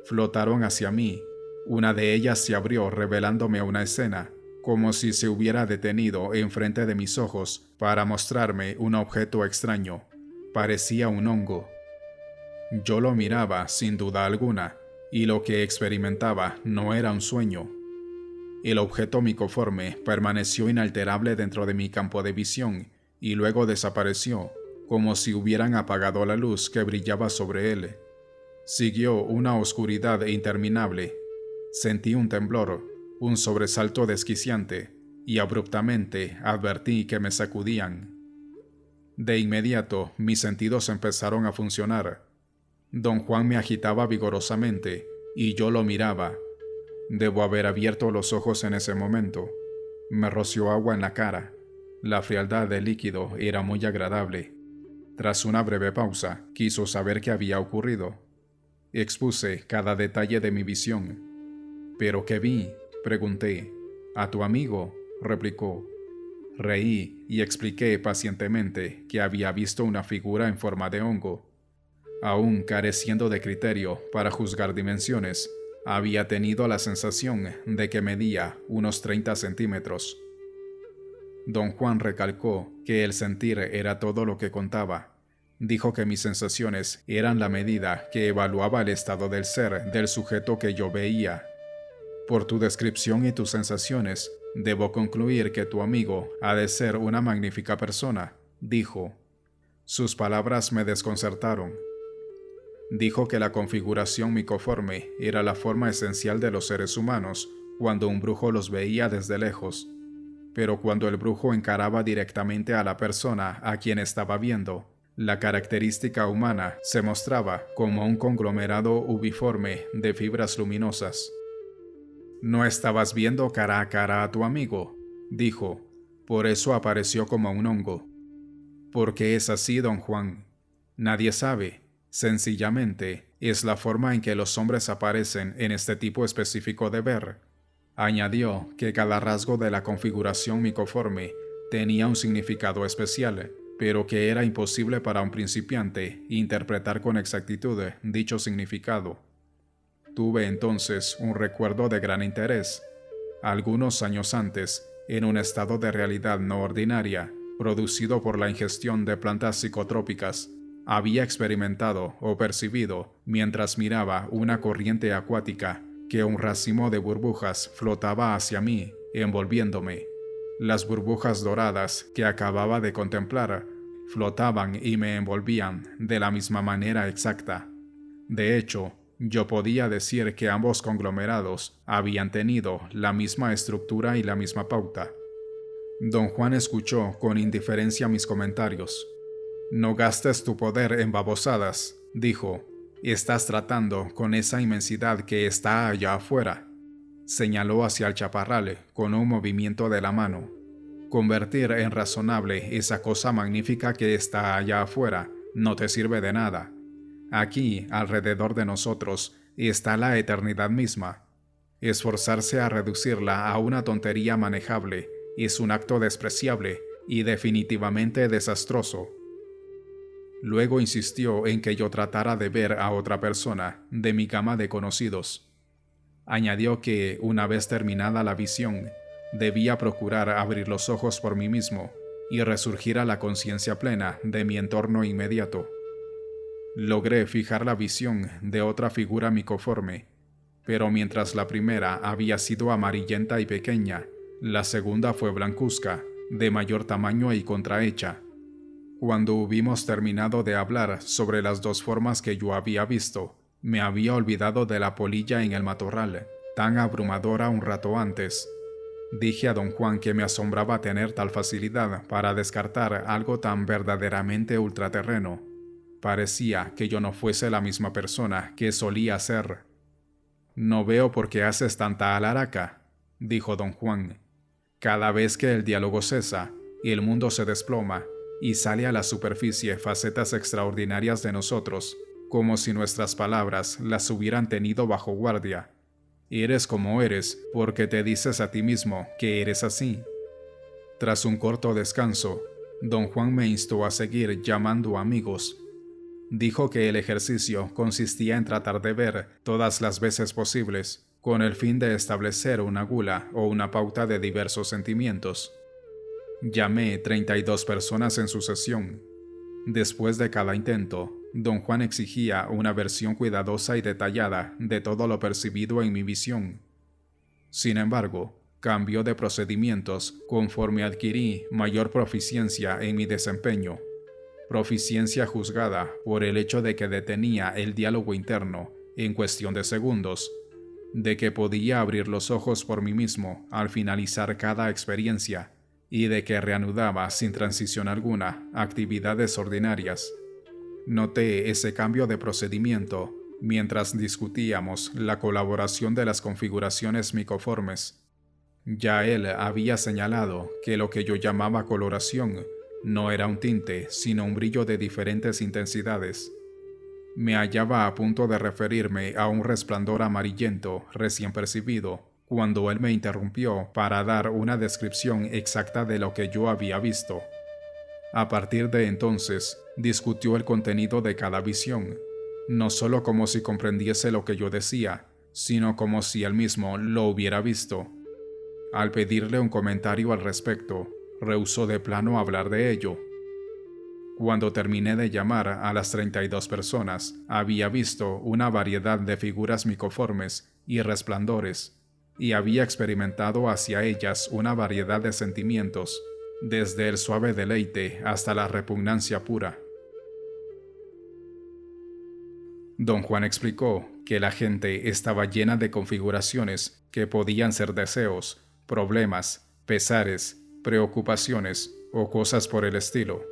Speaker 1: Flotaron hacia mí. Una de ellas se abrió revelándome una escena, como si se hubiera detenido enfrente de mis ojos para mostrarme un objeto extraño. Parecía un hongo. Yo lo miraba sin duda alguna, y lo que experimentaba no era un sueño. El objeto micoforme permaneció inalterable dentro de mi campo de visión y luego desapareció, como si hubieran apagado la luz que brillaba sobre él. Siguió una oscuridad interminable. Sentí un temblor, un sobresalto desquiciante, y abruptamente advertí que me sacudían. De inmediato mis sentidos empezaron a funcionar. Don Juan me agitaba vigorosamente y yo lo miraba. Debo haber abierto los ojos en ese momento. Me roció agua en la cara. La frialdad del líquido era muy agradable. Tras una breve pausa, quiso saber qué había ocurrido. Expuse cada detalle de mi visión. ¿Pero qué vi?, pregunté. «A tu amigo», replicó. Reí y expliqué pacientemente que había visto una figura en forma de hongo. Aún careciendo de criterio para juzgar dimensiones, había tenido la sensación de que medía unos 30 centímetros. Don Juan recalcó que el sentir era todo lo que contaba. Dijo que mis sensaciones eran la medida que evaluaba el estado del ser del sujeto que yo veía. Por tu descripción y tus sensaciones, debo concluir que tu amigo ha de ser una magnífica persona, dijo. Sus palabras me desconcertaron. Dijo que la configuración micoforme era la forma esencial de los seres humanos cuando un brujo los veía desde lejos. Pero cuando el brujo encaraba directamente a la persona a quien estaba viendo, la característica humana se mostraba como un conglomerado ubiforme de fibras luminosas. «No estabas viendo cara a cara a tu amigo», dijo, «por eso apareció como un hongo». «¿Por qué es así, don Juan?» «Nadie sabe. Sencillamente, es la forma en que los hombres aparecen en este tipo específico de ver. Añadió que cada rasgo de la configuración micoforme tenía un significado especial, pero que era imposible para un principiante interpretar con exactitud dicho significado. Tuve entonces un recuerdo de gran interés. Algunos años antes, en un estado de realidad no ordinaria, producido por la ingestión de plantas psicotrópicas, había experimentado o percibido, mientras miraba una corriente acuática, que un racimo de burbujas flotaba hacia mí, envolviéndome. Las burbujas doradas que acababa de contemplar flotaban y me envolvían de la misma manera exacta. De hecho, yo podía decir que ambos conglomerados habían tenido la misma estructura y la misma pauta. Don Juan escuchó con indiferencia mis comentarios. «No gastes tu poder en babosadas», dijo. «Estás tratando con esa inmensidad que está allá afuera». Señaló hacia el chaparral con un movimiento de la mano. «Convertir en razonable esa cosa magnífica que está allá afuera no te sirve de nada. Aquí, alrededor de nosotros, está la eternidad misma. Esforzarse a reducirla a una tontería manejable es un acto despreciable y definitivamente desastroso». Luego insistió en que yo tratara de ver a otra persona de mi gama de conocidos. Añadió que, una vez terminada la visión, debía procurar abrir los ojos por mí mismo y resurgir a la conciencia plena de mi entorno inmediato. Logré fijar la visión de otra figura micoforme, pero mientras la primera había sido amarillenta y pequeña, la segunda fue blancuzca, de mayor tamaño y contrahecha. Cuando hubimos terminado de hablar sobre las dos formas que yo había visto, me había olvidado de la polilla en el matorral, tan abrumadora un rato antes. Dije a don Juan que me asombraba tener tal facilidad para descartar algo tan verdaderamente ultraterreno. Parecía que yo no fuese la misma persona que solía ser. «No veo por qué haces tanta alaraca», dijo don Juan. «Cada vez que el diálogo cesa, el mundo se desploma y sale a la superficie facetas extraordinarias de nosotros, como si nuestras palabras las hubieran tenido bajo guardia. Eres como eres porque te dices a ti mismo que eres así». Tras un corto descanso, don Juan me instó a seguir llamando amigos. Dijo que el ejercicio consistía en tratar de ver todas las veces posibles, con el fin de establecer una gula o una pauta de diversos sentimientos. Llamé 32 personas en sucesión. Después de cada intento, don Juan exigía una versión cuidadosa y detallada de todo lo percibido en mi visión. Sin embargo, cambió de procedimientos conforme adquirí mayor proficiencia en mi desempeño. Proficiencia juzgada por el hecho de que detenía el diálogo interno en cuestión de segundos, de que podía abrir los ojos por mí mismo al finalizar cada experiencia, y de que reanudaba sin transición alguna actividades ordinarias. Noté ese cambio de procedimiento mientras discutíamos la colaboración de las configuraciones micoformes. Ya él había señalado que lo que yo llamaba coloración no era un tinte, sino un brillo de diferentes intensidades. Me hallaba a punto de referirme a un resplandor amarillento recién percibido, cuando él me interrumpió para dar una descripción exacta de lo que yo había visto. A partir de entonces, discutió el contenido de cada visión, no solo como si comprendiese lo que yo decía, sino como si él mismo lo hubiera visto. Al pedirle un comentario al respecto, rehusó de plano hablar de ello. Cuando terminé de llamar a las 32 personas, había visto una variedad de figuras micoformes y resplandores, y había experimentado hacia ellas una variedad de sentimientos, desde el suave deleite hasta la repugnancia pura. Don Juan explicó que la gente estaba llena de configuraciones que podían ser deseos, problemas, pesares, preocupaciones o cosas por el estilo.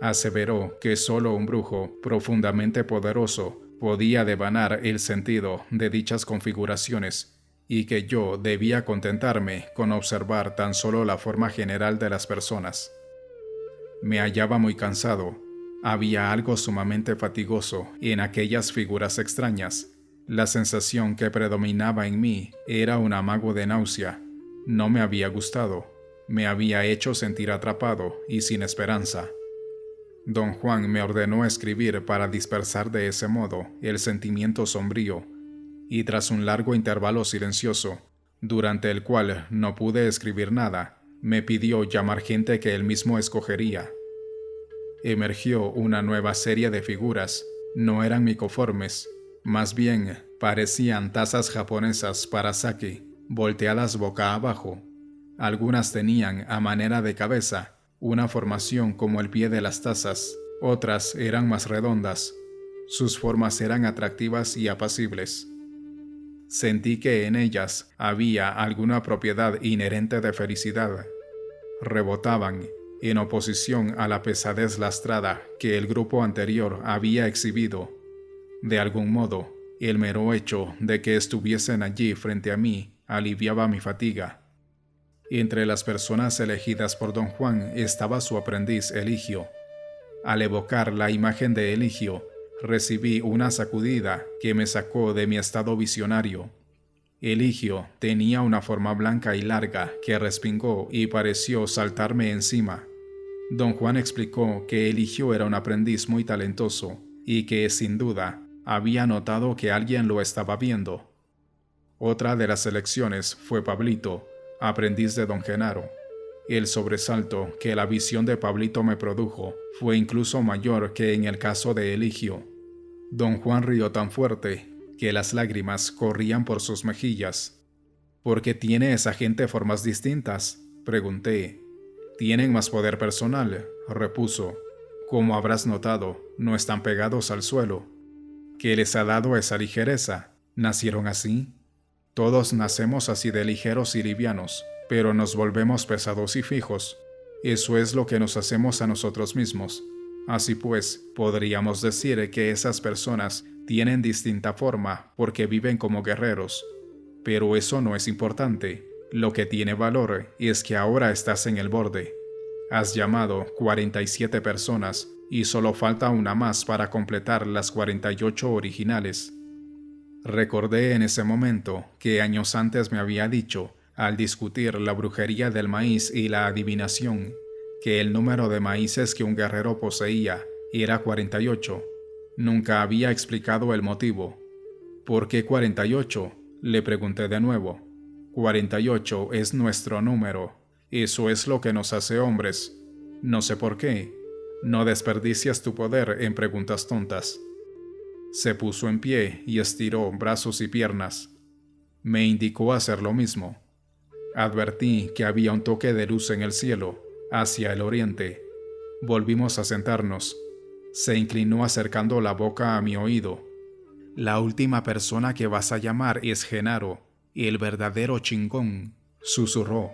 Speaker 1: Aseveró que solo un brujo profundamente poderoso podía devanar el sentido de dichas configuraciones, y que yo debía contentarme con observar tan solo la forma general de las personas. Me hallaba muy cansado. Había algo sumamente fatigoso en aquellas figuras extrañas, La sensación que predominaba en mí era un amago de náusea. No me había gustado. Me había hecho sentir atrapado y sin esperanza. Don Juan me ordenó escribir para dispersar de ese modo el sentimiento sombrío, y tras un largo intervalo silencioso, durante el cual no pude escribir nada, me pidió llamar gente que él mismo escogería. Emergió una nueva serie de figuras. No eran micoformes, más bien parecían tazas japonesas para sake, volteadas boca abajo. Algunas tenían, a manera de cabeza, una formación como el pie de las tazas, otras eran más redondas. Sus formas eran atractivas y apacibles. Sentí que en ellas había alguna propiedad inherente de felicidad. Rebotaban, en oposición a la pesadez lastrada que el grupo anterior había exhibido. De algún modo, el mero hecho de que estuviesen allí frente a mí aliviaba mi fatiga. Entre las personas elegidas por don Juan estaba su aprendiz Eligio. Al evocar la imagen de Eligio, recibí una sacudida que me sacó de mi estado visionario. Eligio tenía una forma blanca y larga que respingó y pareció saltarme encima. Don Juan explicó que Eligio era un aprendiz muy talentoso y que, sin duda, había notado que alguien lo estaba viendo. Otra de las elecciones fue Pablito, aprendiz de don Genaro. El sobresalto que la visión de Pablito me produjo fue incluso mayor que en el caso de Eligio. Don Juan rió tan fuerte que las lágrimas corrían por sus mejillas. ¿Por qué tiene esa gente formas distintas?, pregunté. Tienen más poder personal, repuso. Como habrás notado, no están pegados al suelo. ¿Qué les ha dado esa ligereza? ¿Nacieron así? Todos nacemos así de ligeros y livianos, pero nos volvemos pesados y fijos. Eso es lo que nos hacemos a nosotros mismos. Así pues, podríamos decir que esas personas tienen distinta forma porque viven como guerreros. Pero eso no es importante. Lo que tiene valor es que ahora estás en el borde. Has llamado 47 personas y solo falta una más para completar las 48 originales. Recordé en ese momento que años antes me había dicho, al discutir la brujería del maíz y la adivinación, que el número de maíces que un guerrero poseía era 48. Nunca había explicado el motivo. ¿Por qué 48?, le pregunté de nuevo. 48 es nuestro número. Eso es lo que nos hace hombres. No sé por qué. No desperdicias tu poder en preguntas tontas. Se puso en pie y estiró brazos y piernas. Me indicó hacer lo mismo. Advertí que había un toque de luz en el cielo, hacia el oriente. Volvimos a sentarnos. Se inclinó acercando la boca a mi oído. La última persona que vas a llamar es Genaro, el verdadero chingón, susurró.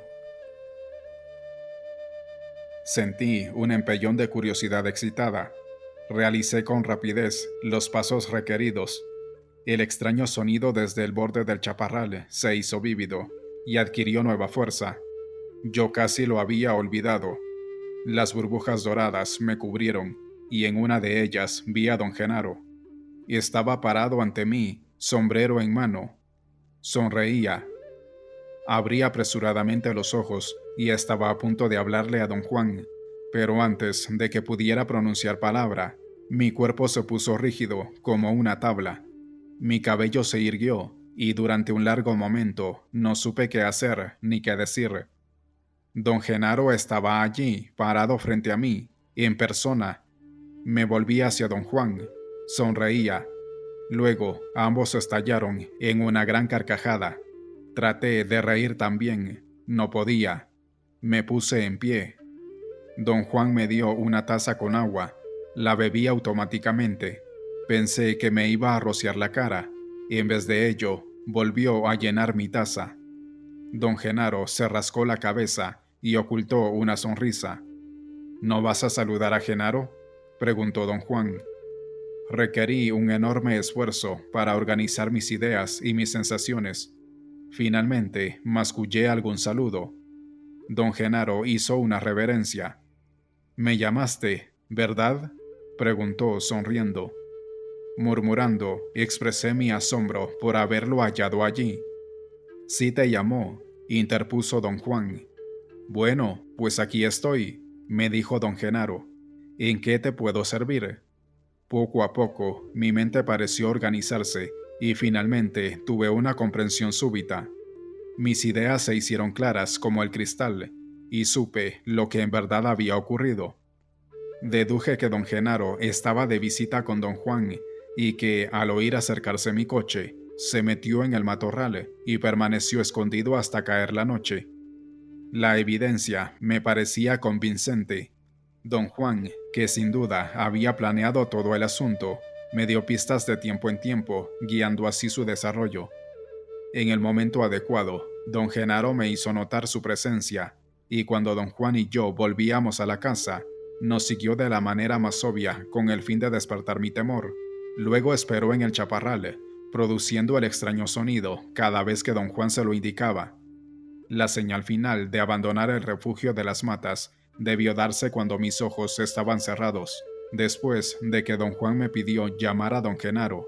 Speaker 1: Sentí un empellón de curiosidad excitada. Realicé con rapidez los pasos requeridos. El extraño sonido desde el borde del chaparral se hizo vívido y adquirió nueva fuerza. Yo casi lo había olvidado. Las burbujas doradas me cubrieron y en una de ellas vi a don Genaro. Estaba parado ante mí, sombrero en mano. Sonreía. Abrí apresuradamente los ojos y estaba a punto de hablarle a don Juan, pero antes de que pudiera pronunciar palabra, mi cuerpo se puso rígido como una tabla. Mi cabello se irguió y durante un largo momento no supe qué hacer ni qué decir. Don Genaro estaba allí, parado frente a mí, en persona. Me volví hacia don Juan. Sonreía. Luego ambos estallaron en una gran carcajada. Traté de reír también. No podía. Me puse en pie. Don Juan me dio una taza con agua. La bebí automáticamente. Pensé que me iba a rociar la cara. En vez de ello, volvió a llenar mi taza. Don Genaro se rascó la cabeza y ocultó una sonrisa. ¿No vas a saludar a Genaro?, preguntó don Juan. Requerí un enorme esfuerzo para organizar mis ideas y mis sensaciones. Finalmente, mascullé algún saludo. Don Genaro hizo una reverencia. «¿Me llamaste, verdad?», preguntó sonriendo. Murmurando, expresé mi asombro por haberlo hallado allí. Sí te llamó, interpuso don Juan. Bueno, pues aquí estoy, me dijo don Genaro. ¿En qué te puedo servir? Poco a poco, mi mente pareció organizarse y finalmente tuve una comprensión súbita. Mis ideas se hicieron claras como el cristal y supe lo que en verdad había ocurrido. Deduje que don Genaro estaba de visita con don Juan y que, al oír acercarse mi coche, se metió en el matorral y permaneció escondido hasta caer la noche. La evidencia me parecía convincente. Don Juan, que sin duda había planeado todo el asunto, me dio pistas de tiempo en tiempo, guiando así su desarrollo. En el momento adecuado, don Genaro me hizo notar su presencia, y cuando don Juan y yo volvíamos a la casa, nos siguió de la manera más obvia con el fin de despertar mi temor. Luego esperó en el chaparral, produciendo el extraño sonido cada vez que don Juan se lo indicaba. La señal final de abandonar el refugio de las matas debió darse cuando mis ojos estaban cerrados, después de que don Juan me pidió llamar a don Genaro.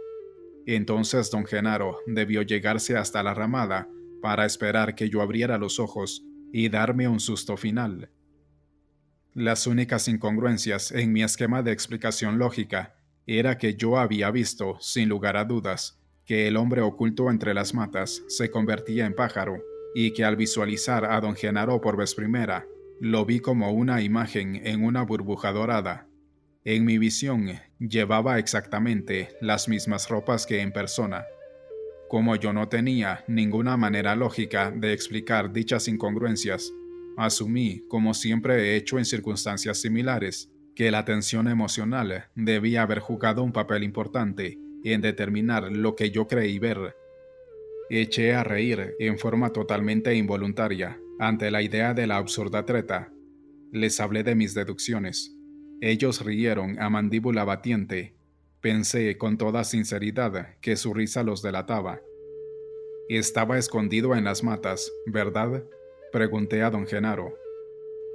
Speaker 1: Entonces don Genaro debió llegarse hasta la ramada para esperar que yo abriera los ojos y darme un susto final. Las únicas incongruencias en mi esquema de explicación lógica era que yo había visto, sin lugar a dudas, que el hombre oculto entre las matas se convertía en pájaro, y que al visualizar a don Genaro por vez primera, lo vi como una imagen en una burbuja dorada. En mi visión, llevaba exactamente las mismas ropas que en persona. Como yo no tenía ninguna manera lógica de explicar dichas incongruencias, asumí, como siempre he hecho en circunstancias similares, que la tensión emocional debía haber jugado un papel importante en determinar lo que yo creí ver. Eché a reír en forma totalmente involuntaria ante la idea de la absurda treta. Les hablé de mis deducciones. Ellos rieron a mandíbula batiente. Pensé con toda sinceridad que su risa los delataba. Estaba escondido en las matas, ¿verdad? Pregunté a don Genaro.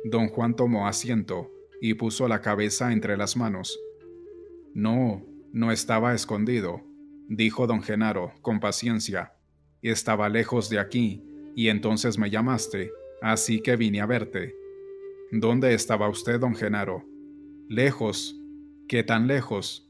Speaker 1: Don Juan tomó asiento y puso la cabeza entre las manos. No, no estaba escondido, dijo don Genaro con paciencia. Estaba lejos de aquí, y entonces me llamaste, así que vine a verte. ¿Dónde estaba usted, don Genaro? Lejos. ¿Qué tan lejos?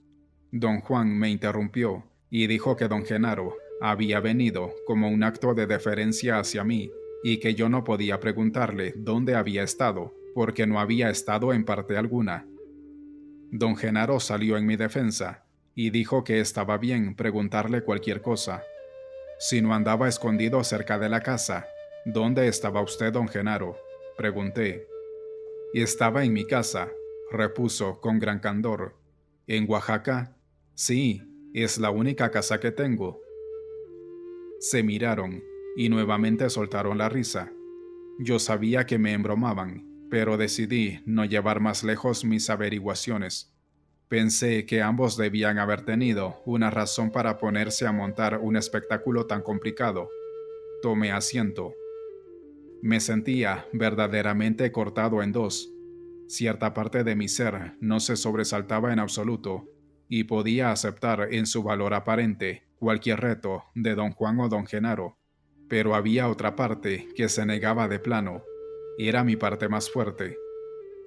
Speaker 1: Don Juan me interrumpió y dijo que don Genaro había venido como un acto de deferencia hacia mí y que yo no podía preguntarle dónde había estado, porque no había estado en parte alguna. Don Genaro salió en mi defensa y dijo que estaba bien preguntarle cualquier cosa. Si no andaba escondido cerca de la casa, ¿dónde estaba usted, don Genaro? Pregunté. Estaba en mi casa, repuso con gran candor. ¿En Oaxaca? Sí, es la única casa que tengo. Se miraron y nuevamente soltaron la risa. Yo sabía que me embromaban, pero decidí no llevar más lejos mis averiguaciones. Pensé que ambos debían haber tenido una razón para ponerse a montar un espectáculo tan complicado. Tomé asiento. Me sentía verdaderamente cortado en dos. Cierta parte de mi ser no se sobresaltaba en absoluto, y podía aceptar en su valor aparente cualquier reto de don Juan o don Genaro, pero había otra parte que se negaba de plano. Era mi parte más fuerte.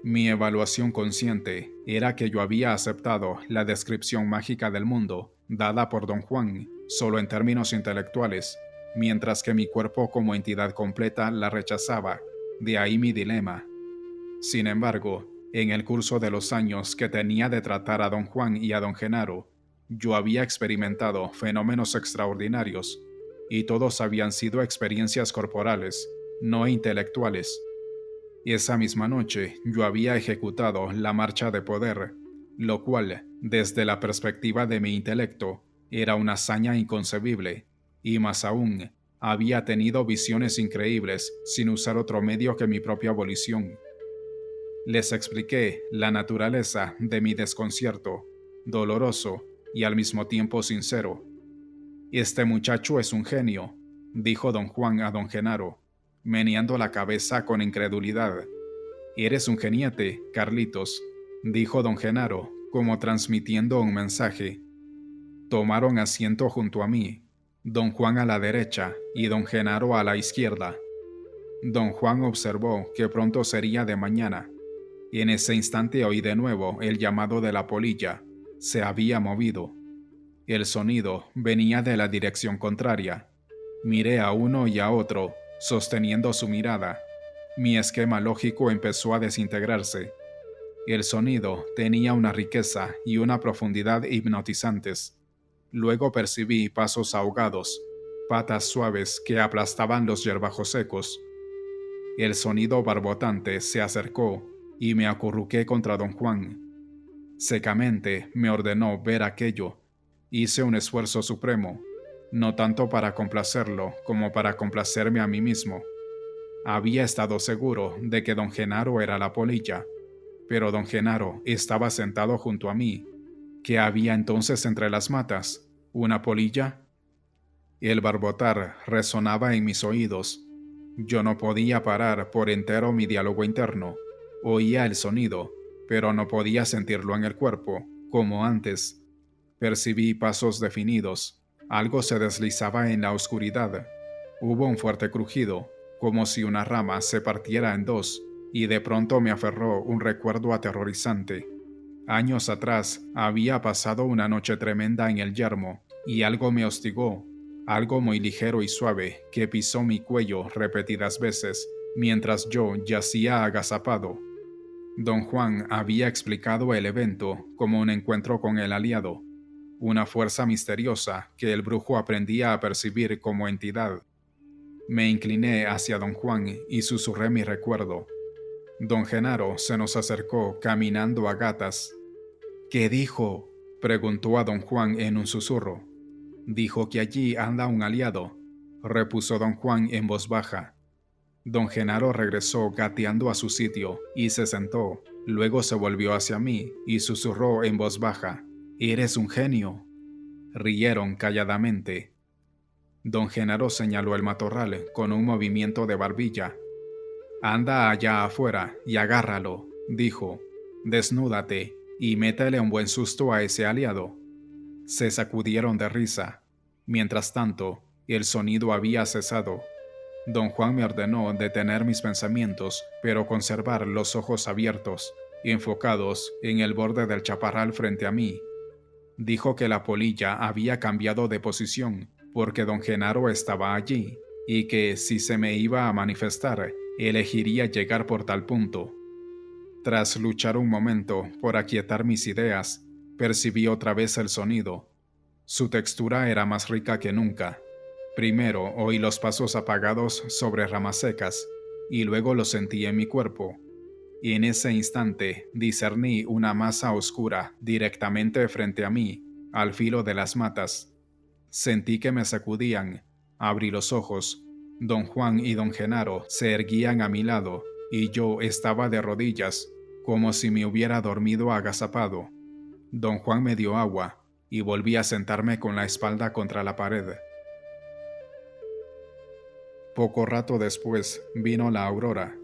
Speaker 1: Mi evaluación consciente era que yo había aceptado la descripción mágica del mundo dada por don Juan solo en términos intelectuales, mientras que mi cuerpo como entidad completa la rechazaba. De ahí mi dilema. Sin embargo, en el curso de los años que tenía de tratar a don Juan y a don Genaro, yo había experimentado fenómenos extraordinarios, y todos habían sido experiencias corporales, no intelectuales. Esa misma noche yo había ejecutado la marcha de poder, lo cual, desde la perspectiva de mi intelecto, era una hazaña inconcebible, y más aún, había tenido visiones increíbles sin usar otro medio que mi propia volición. Les expliqué la naturaleza de mi desconcierto, doloroso y al mismo tiempo sincero. Este muchacho es un genio, dijo don Juan a don Genaro, meneando la cabeza con incredulidad. Eres un geniete, Carlitos, dijo don Genaro, como transmitiendo un mensaje. Tomaron asiento junto a mí, don Juan a la derecha y don Genaro a la izquierda. Don Juan observó que pronto sería de mañana. En ese instante oí de nuevo el llamado de la polilla. Se había movido. El sonido venía de la dirección contraria. Miré a uno y a otro, sosteniendo su mirada. Mi esquema lógico empezó a desintegrarse. El sonido tenía una riqueza y una profundidad hipnotizantes. Luego percibí pasos ahogados, patas suaves que aplastaban los hierbajos secos. El sonido barbotante se acercó y me acurruqué contra don Juan. Secamente me ordenó ver aquello. Hice un esfuerzo supremo, no tanto para complacerlo como para complacerme a mí mismo. Había estado seguro de que don Genaro era la polilla, pero don Genaro estaba sentado junto a mí. ¿Qué había entonces entre las matas? ¿Una polilla? El barbotar resonaba en mis oídos. Yo no podía parar por entero mi diálogo interno. Oía el sonido, pero no podía sentirlo en el cuerpo, como antes. Percibí pasos definidos. Algo se deslizaba en la oscuridad. Hubo un fuerte crujido, como si una rama se partiera en dos, y de pronto me aferró un recuerdo aterrorizante. Años atrás había pasado una noche tremenda en el yermo, y algo me hostigó, algo muy ligero y suave que pisó mi cuello repetidas veces, mientras yo yacía agazapado. Don Juan había explicado el evento como un encuentro con el aliado, una fuerza misteriosa que el brujo aprendía a percibir como entidad. Me incliné hacia don Juan y susurré mi recuerdo. Don Genaro se nos acercó caminando a gatas. ¿Qué dijo?, preguntó a don Juan en un susurro. Dijo que allí anda un aliado, repuso don Juan en voz baja. Don Genaro regresó gateando a su sitio y se sentó. Luego se volvió hacia mí y susurró en voz baja. «Eres un genio». Rieron calladamente. Don Genaro señaló el matorral con un movimiento de barbilla. «Anda allá afuera y agárralo», dijo. «Desnúdate y métele un buen susto a ese aliado». Se sacudieron de risa. Mientras tanto, el sonido había cesado. Don Juan me ordenó detener mis pensamientos, pero conservar los ojos abiertos, enfocados en el borde del chaparral frente a mí. Dijo que la polilla había cambiado de posición porque don Genaro estaba allí, y que si se me iba a manifestar, elegiría llegar por tal punto. Tras luchar un momento por aquietar mis ideas, percibí otra vez el sonido. Su textura era más rica que nunca. Primero oí los pasos apagados sobre ramas secas, y luego los sentí en mi cuerpo. Y en ese instante discerní una masa oscura directamente frente a mí, al filo de las matas. Sentí que me sacudían. Abrí los ojos. Don Juan y don Genaro se erguían a mi lado, y yo estaba de rodillas, como si me hubiera dormido agazapado. Don Juan me dio agua, y volví a sentarme con la espalda contra la pared. Poco rato después vino la aurora.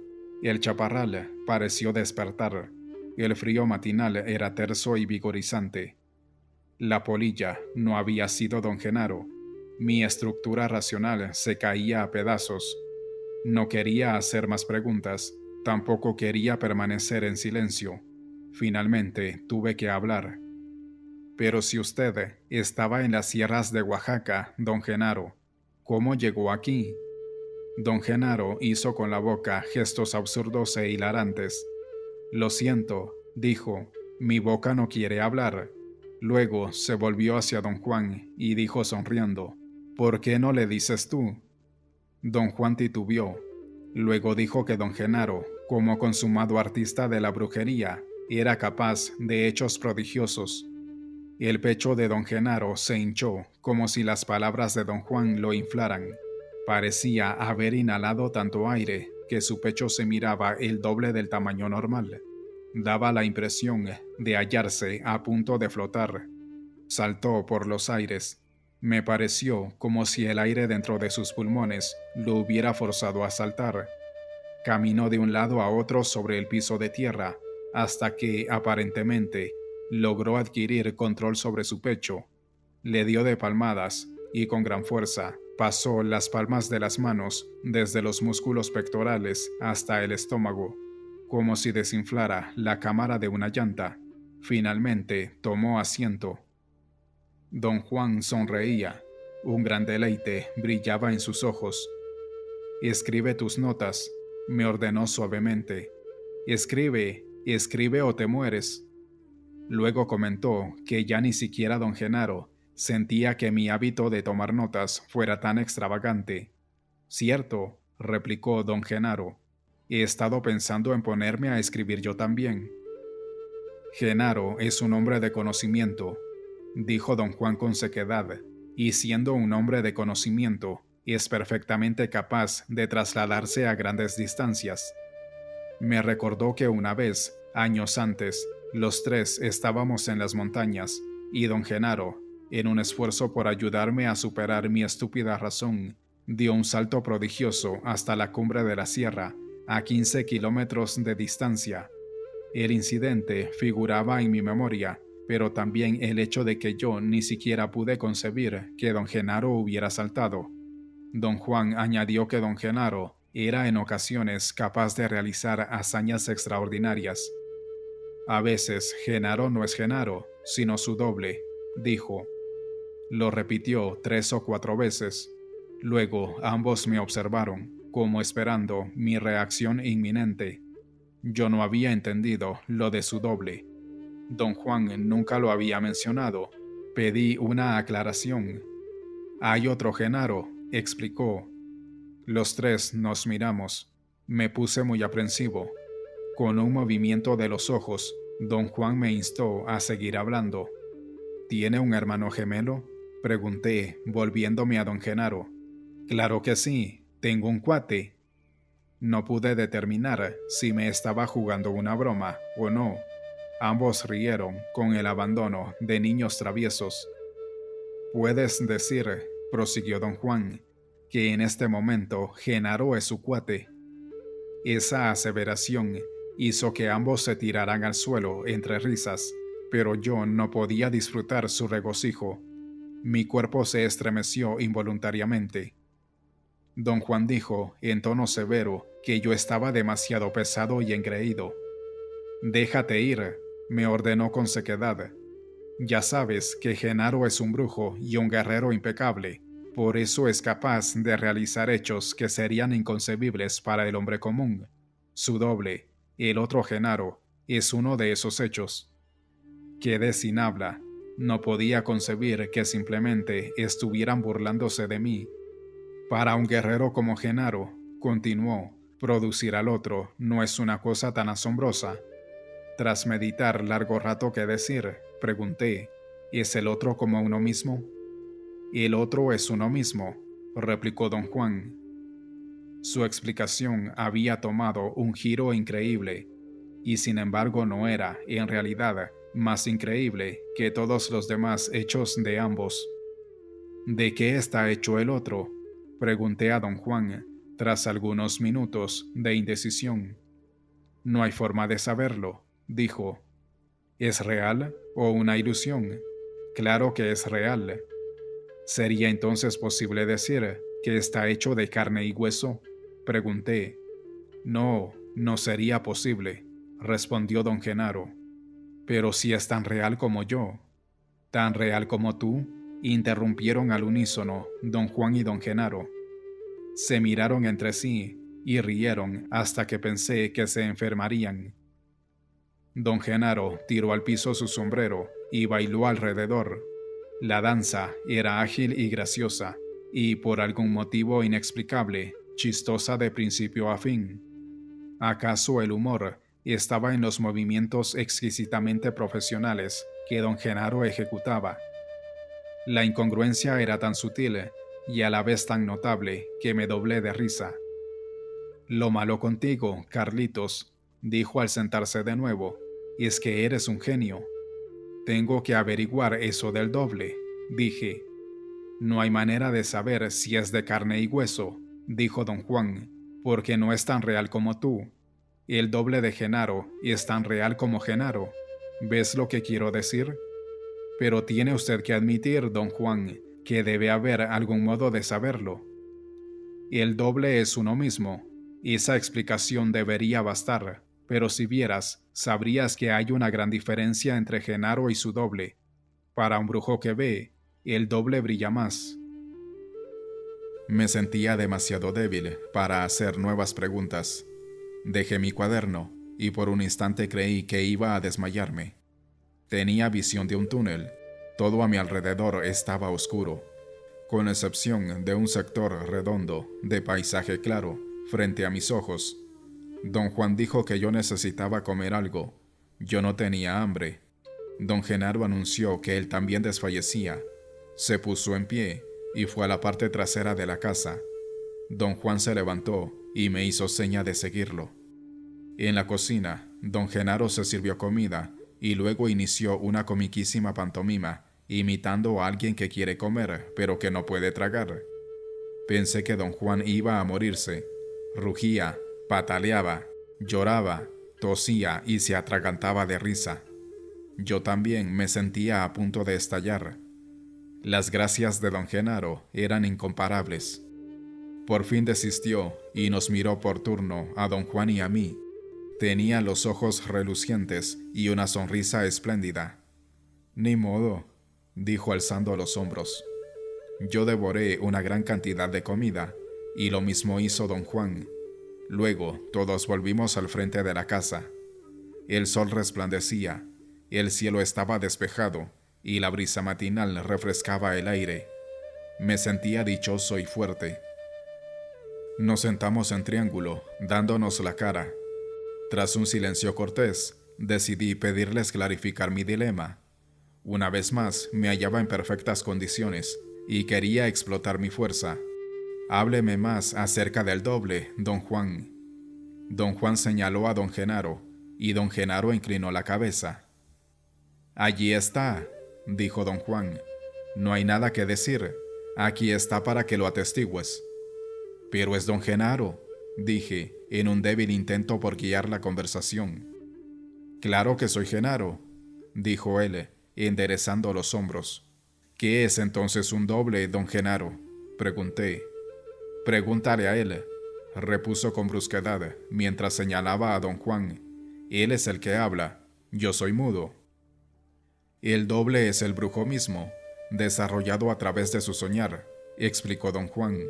Speaker 1: El chaparral pareció despertar. El frío matinal era terso y vigorizante. La polilla no había sido don Genaro. Mi estructura racional se caía a pedazos. No quería hacer más preguntas, tampoco quería permanecer en silencio. Finalmente tuve que hablar. Pero si usted estaba en las sierras de Oaxaca, don Genaro, ¿cómo llegó aquí? Don Genaro hizo con la boca gestos absurdos e hilarantes. Lo siento, dijo, mi boca no quiere hablar. Luego se volvió hacia don Juan y dijo sonriendo, ¿por qué no le dices tú? Don Juan titubeó. Luego dijo que don Genaro, como consumado artista de la brujería, era capaz de hechos prodigiosos. El pecho de don Genaro se hinchó como si las palabras de don Juan lo inflaran. Parecía haber inhalado tanto aire que su pecho se miraba el doble del tamaño normal. Daba la impresión de hallarse a punto de flotar. Saltó por los aires. Me pareció como si el aire dentro de sus pulmones lo hubiera forzado a saltar. Caminó de un lado a otro sobre el piso de tierra, hasta que, aparentemente, logró adquirir control sobre su pecho. Le dio de palmadas y con gran fuerza pasó las palmas de las manos desde los músculos pectorales hasta el estómago, como si desinflara la cámara de una llanta. Finalmente tomó asiento. Don Juan sonreía. Un gran deleite brillaba en sus ojos. «Escribe tus notas», me ordenó suavemente. «Escribe, escribe o te mueres». Luego comentó que ya ni siquiera don Genaro sentía que mi hábito de tomar notas fuera tan extravagante. «Cierto», replicó don Genaro. «He estado pensando en ponerme a escribir yo también». «Genaro es un hombre de conocimiento», dijo don Juan con sequedad, «y siendo un hombre de conocimiento, es perfectamente capaz de trasladarse a grandes distancias». Me recordó que una vez, años antes, los tres estábamos en las montañas, y don Genaro, en un esfuerzo por ayudarme a superar mi estúpida razón, dio un salto prodigioso hasta la cumbre de la sierra, a 15 kilómetros de distancia. El incidente figuraba en mi memoria, pero también el hecho de que yo ni siquiera pude concebir que don Genaro hubiera saltado. Don Juan añadió que don Genaro era en ocasiones capaz de realizar hazañas extraordinarias. «A veces Genaro no es Genaro, sino su doble», dijo. Lo repitió 3 o 4 veces. Luego ambos me observaron, como esperando mi reacción inminente. Yo no había entendido lo de su doble. Don Juan nunca lo había mencionado. Pedí una aclaración. «Hay otro Genaro», explicó. Los tres nos miramos. Me puse muy aprensivo. Con un movimiento de los ojos, don Juan me instó a seguir hablando. «¿Tiene un hermano gemelo?», pregunté, volviéndome a don Genaro. «Claro que sí, tengo un cuate». No pude determinar si me estaba jugando una broma o no. Ambos rieron con el abandono de niños traviesos. «Puedes decir», prosiguió don Juan, «que en este momento Genaro es su cuate». Esa aseveración hizo que ambos se tiraran al suelo entre risas, pero yo no podía disfrutar su regocijo. Mi cuerpo se estremeció involuntariamente. Don Juan dijo, en tono severo, que yo estaba demasiado pesado y engreído. «Déjate ir», me ordenó con sequedad. «Ya sabes que Genaro es un brujo y un guerrero impecable. Por eso es capaz de realizar hechos que serían inconcebibles para el hombre común. Su doble, el otro Genaro, es uno de esos hechos». Quedé sin habla. No podía concebir que simplemente estuvieran burlándose de mí. «Para un guerrero como Genaro», continuó, «producir al otro no es una cosa tan asombrosa». Tras meditar largo rato qué decir, pregunté, «¿Es el otro como uno mismo?». «El otro es uno mismo», replicó don Juan. Su explicación había tomado un giro increíble, y sin embargo no era, en realidad, más increíble que todos los demás hechos de ambos. «¿De qué está hecho el otro?», pregunté a don Juan, tras algunos minutos de indecisión. «No hay forma de saberlo», dijo. «¿Es real o una ilusión?». «Claro que es real». «¿Sería entonces posible decir que está hecho de carne y hueso?», pregunté. «No, no sería posible», respondió don Genaro. «Pero si es tan real como yo». «¿Tan real como tú?», interrumpieron al unísono don Juan y don Genaro. Se miraron entre sí y rieron hasta que pensé que se enfermarían. Don Genaro tiró al piso su sombrero y bailó alrededor. La danza era ágil y graciosa, y por algún motivo inexplicable, chistosa de principio a fin. ¿Acaso el humor estaba en los movimientos exquisitamente profesionales que don Genaro ejecutaba? La incongruencia era tan sutil y a la vez tan notable que me doblé de risa. «Lo malo contigo, Carlitos», dijo al sentarse de nuevo, «es que eres un genio». «Tengo que averiguar eso del doble», dije. «No hay manera de saber si es de carne y hueso», dijo don Juan, «porque no es tan real como tú. El doble de Genaro es tan real como Genaro. ¿Ves lo que quiero decir?». Pero tiene usted que admitir, don Juan, que debe haber algún modo de saberlo. El doble es uno mismo. Esa explicación debería bastar, pero si vieras, sabrías que hay una gran diferencia entre Genaro y su doble. Para un brujo que ve, el doble brilla más. Me sentía demasiado débil para hacer nuevas preguntas. Dejé mi cuaderno y por un instante creí que iba a desmayarme. Tenía visión de un túnel. Todo a mi alrededor estaba oscuro, con excepción de un sector redondo de paisaje claro frente a mis ojos. Don Juan dijo que yo necesitaba comer algo. Yo no tenía hambre. Don Genaro anunció que él también desfallecía. Se puso en pie y fue a la parte trasera de la casa. Don Juan se levantó y me hizo seña de seguirlo. En la cocina, don Genaro se sirvió comida y luego inició una comiquísima pantomima, imitando a alguien que quiere comer, pero que no puede tragar. Pensé que don Juan iba a morirse. Rugía, pataleaba, lloraba, tosía y se atragantaba de risa. Yo también me sentía a punto de estallar. Las gracias de don Genaro eran incomparables. Por fin desistió y nos miró por turno a don Juan y a mí. Tenía los ojos relucientes y una sonrisa espléndida. Ni modo, dijo alzando los hombros. Yo devoré una gran cantidad de comida, y lo mismo hizo don Juan. Luego todos volvimos al frente de la casa. El sol resplandecía, el cielo estaba despejado, y la brisa matinal refrescaba el aire. Me sentía dichoso y fuerte. Nos sentamos en triángulo, dándonos la cara. Tras un silencio cortés, decidí pedirles clarificar mi dilema. Una vez más, me hallaba en perfectas condiciones y quería explotar mi fuerza. Hábleme más acerca del doble, don Juan. Don Juan señaló a don Genaro, y don Genaro inclinó la cabeza. Allí está, dijo don Juan. No hay nada que decir. Aquí está para que lo atestigües. Pero es don Genaro, dije, en un débil intento por guiar la conversación. Claro que soy Genaro, dijo él, enderezando los hombros. ¿Qué es entonces un doble, don Genaro?, pregunté. Pregúntale a él, repuso con brusquedad, mientras señalaba a don Juan. Él es el que habla, yo soy mudo. El doble es el brujo mismo, desarrollado a través de su soñar, explicó don Juan.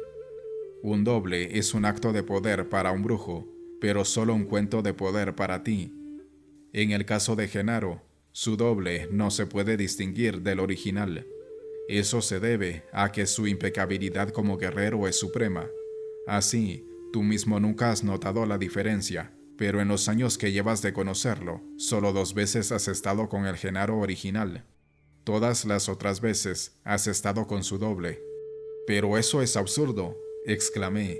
Speaker 1: Un doble es un acto de poder para un brujo, pero solo un cuento de poder para ti. En el caso de Genaro, su doble no se puede distinguir del original. Eso se debe a que su impecabilidad como guerrero es suprema. Así, tú mismo nunca has notado la diferencia, pero en los años que llevas de conocerlo, solo 2 veces has estado con el Genaro original. Todas las otras veces has estado con su doble. Pero eso es absurdo, exclamé.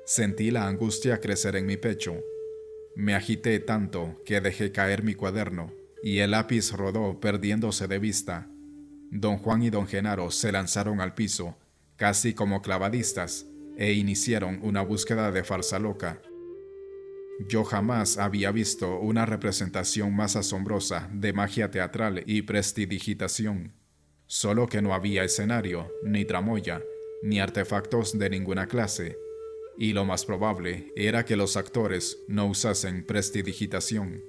Speaker 1: Sentí la angustia crecer en mi pecho. Me agité tanto que dejé caer mi cuaderno, y el lápiz rodó perdiéndose de vista. Don Juan y don Genaro se lanzaron al piso, casi como clavadistas, e iniciaron una búsqueda de farsa loca. Yo jamás había visto una representación más asombrosa de magia teatral y prestidigitación. Solo que no había escenario, ni tramoya, ni artefactos de ninguna clase, y lo más probable era que los actores no usasen prestidigitación.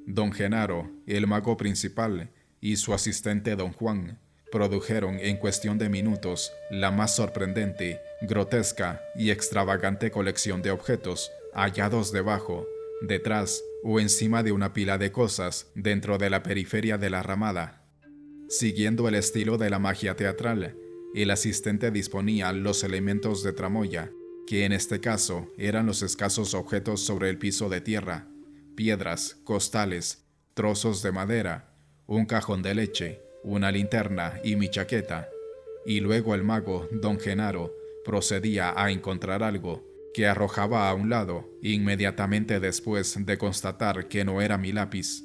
Speaker 1: Don Genaro, el mago principal, y su asistente don Juan, produjeron en cuestión de minutos la más sorprendente, grotesca y extravagante colección de objetos hallados debajo, detrás o encima de una pila de cosas dentro de la periferia de la ramada. Siguiendo el estilo de la magia teatral, el asistente disponía los elementos de tramoya, que en este caso eran los escasos objetos sobre el piso de tierra, piedras, costales, trozos de madera, un cajón de leche, una linterna y mi chaqueta. Y luego el mago, don Genaro, procedía a encontrar algo que arrojaba a un lado inmediatamente después de constatar que no era mi lápiz.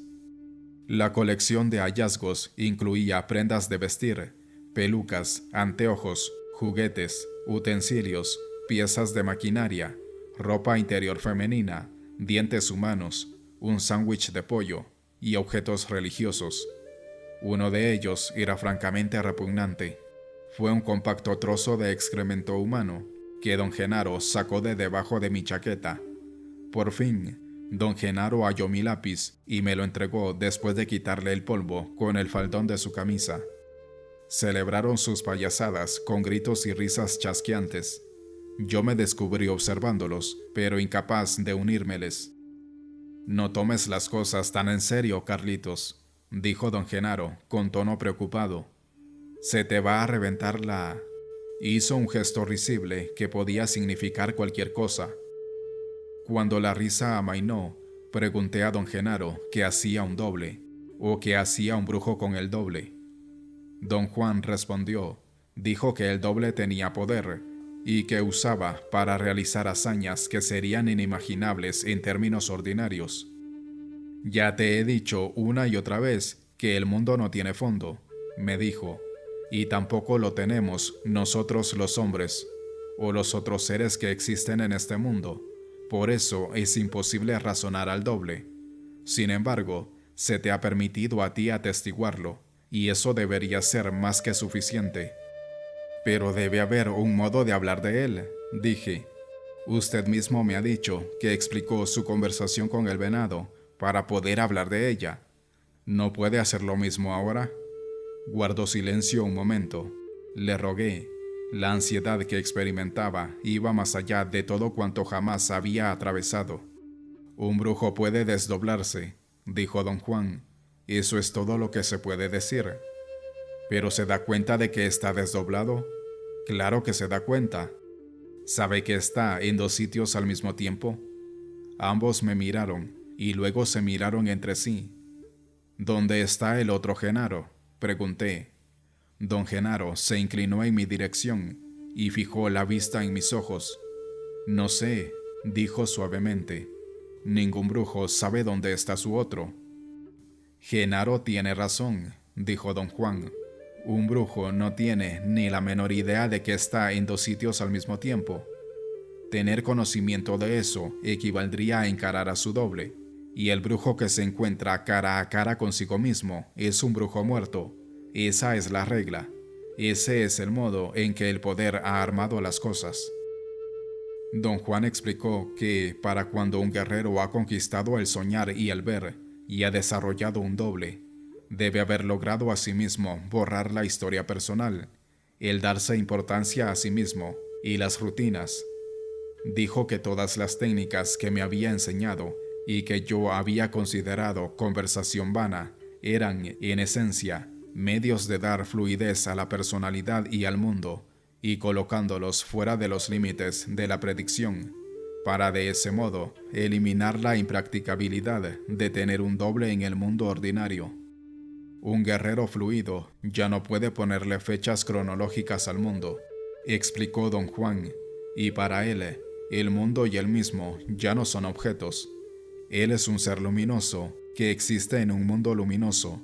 Speaker 1: La colección de hallazgos incluía prendas de vestir, pelucas, anteojos, juguetes, utensilios, piezas de maquinaria, ropa interior femenina, dientes humanos, un sándwich de pollo y objetos religiosos. Uno de ellos era francamente repugnante. Fue un compacto trozo de excremento humano que don Genaro sacó de debajo de mi chaqueta. Por fin, don Genaro halló mi lápiz y me lo entregó después de quitarle el polvo con el faldón de su camisa. Celebraron sus payasadas con gritos y risas chasqueantes. Yo me descubrí observándolos, pero incapaz de unírmeles. «No tomes las cosas tan en serio, Carlitos», dijo don Genaro con tono preocupado. «Se te va a reventar la...». Hizo un gesto risible que podía significar cualquier cosa. Cuando la risa amainó, pregunté a don Genaro qué hacía un doble, o qué hacía un brujo con el doble. Don Juan respondió, dijo que el doble tenía poder, y que usaba para realizar hazañas que serían inimaginables en términos ordinarios. «Ya te he dicho una y otra vez que el mundo no tiene fondo», me dijo, «y tampoco lo tenemos nosotros los hombres, o los otros seres que existen en este mundo. Por eso es imposible razonar al doble. Sin embargo, se te ha permitido a ti atestiguarlo, y eso debería ser más que suficiente». «Pero debe haber un modo de hablar de él», dije. «Usted mismo me ha dicho que explicó su conversación con el venado para poder hablar de ella. ¿No puede hacer lo mismo ahora?». Guardó silencio un momento. Le rogué. La ansiedad que experimentaba iba más allá de todo cuanto jamás había atravesado. «Un brujo puede desdoblarse», dijo don Juan. «Eso es todo lo que se puede decir». «¿Pero se da cuenta de que está desdoblado?». «Claro que se da cuenta». «¿Sabe que está en dos sitios al mismo tiempo?». Ambos me miraron y luego se miraron entre sí. «¿Dónde está el otro Genaro?», pregunté. Don Genaro se inclinó en mi dirección y fijó la vista en mis ojos. «No sé», dijo suavemente. «Ningún brujo sabe dónde está su otro». «Genaro tiene razón», dijo don Juan. «Un brujo no tiene ni la menor idea de que está en dos sitios al mismo tiempo. Tener conocimiento de eso equivaldría a encarar a su doble, y el brujo que se encuentra cara a cara consigo mismo es un brujo muerto. Esa es la regla. Ese es el modo en que el poder ha armado las cosas». Don Juan explicó que, para cuando un guerrero ha conquistado el soñar y el ver, y ha desarrollado un doble, debe haber logrado asimismo borrar la historia personal, el darse importancia a sí mismo y las rutinas. Dijo que todas las técnicas que me había enseñado y que yo había considerado conversación vana eran, en esencia, medios de dar fluidez a la personalidad y al mundo, y colocándolos fuera de los límites de la predicción, para de ese modo eliminar la impracticabilidad de tener un doble en el mundo ordinario. Un guerrero fluido ya no puede ponerle fechas cronológicas al mundo, explicó don Juan, y para él, el mundo y él mismo ya no son objetos. Él es un ser luminoso que existe en un mundo luminoso.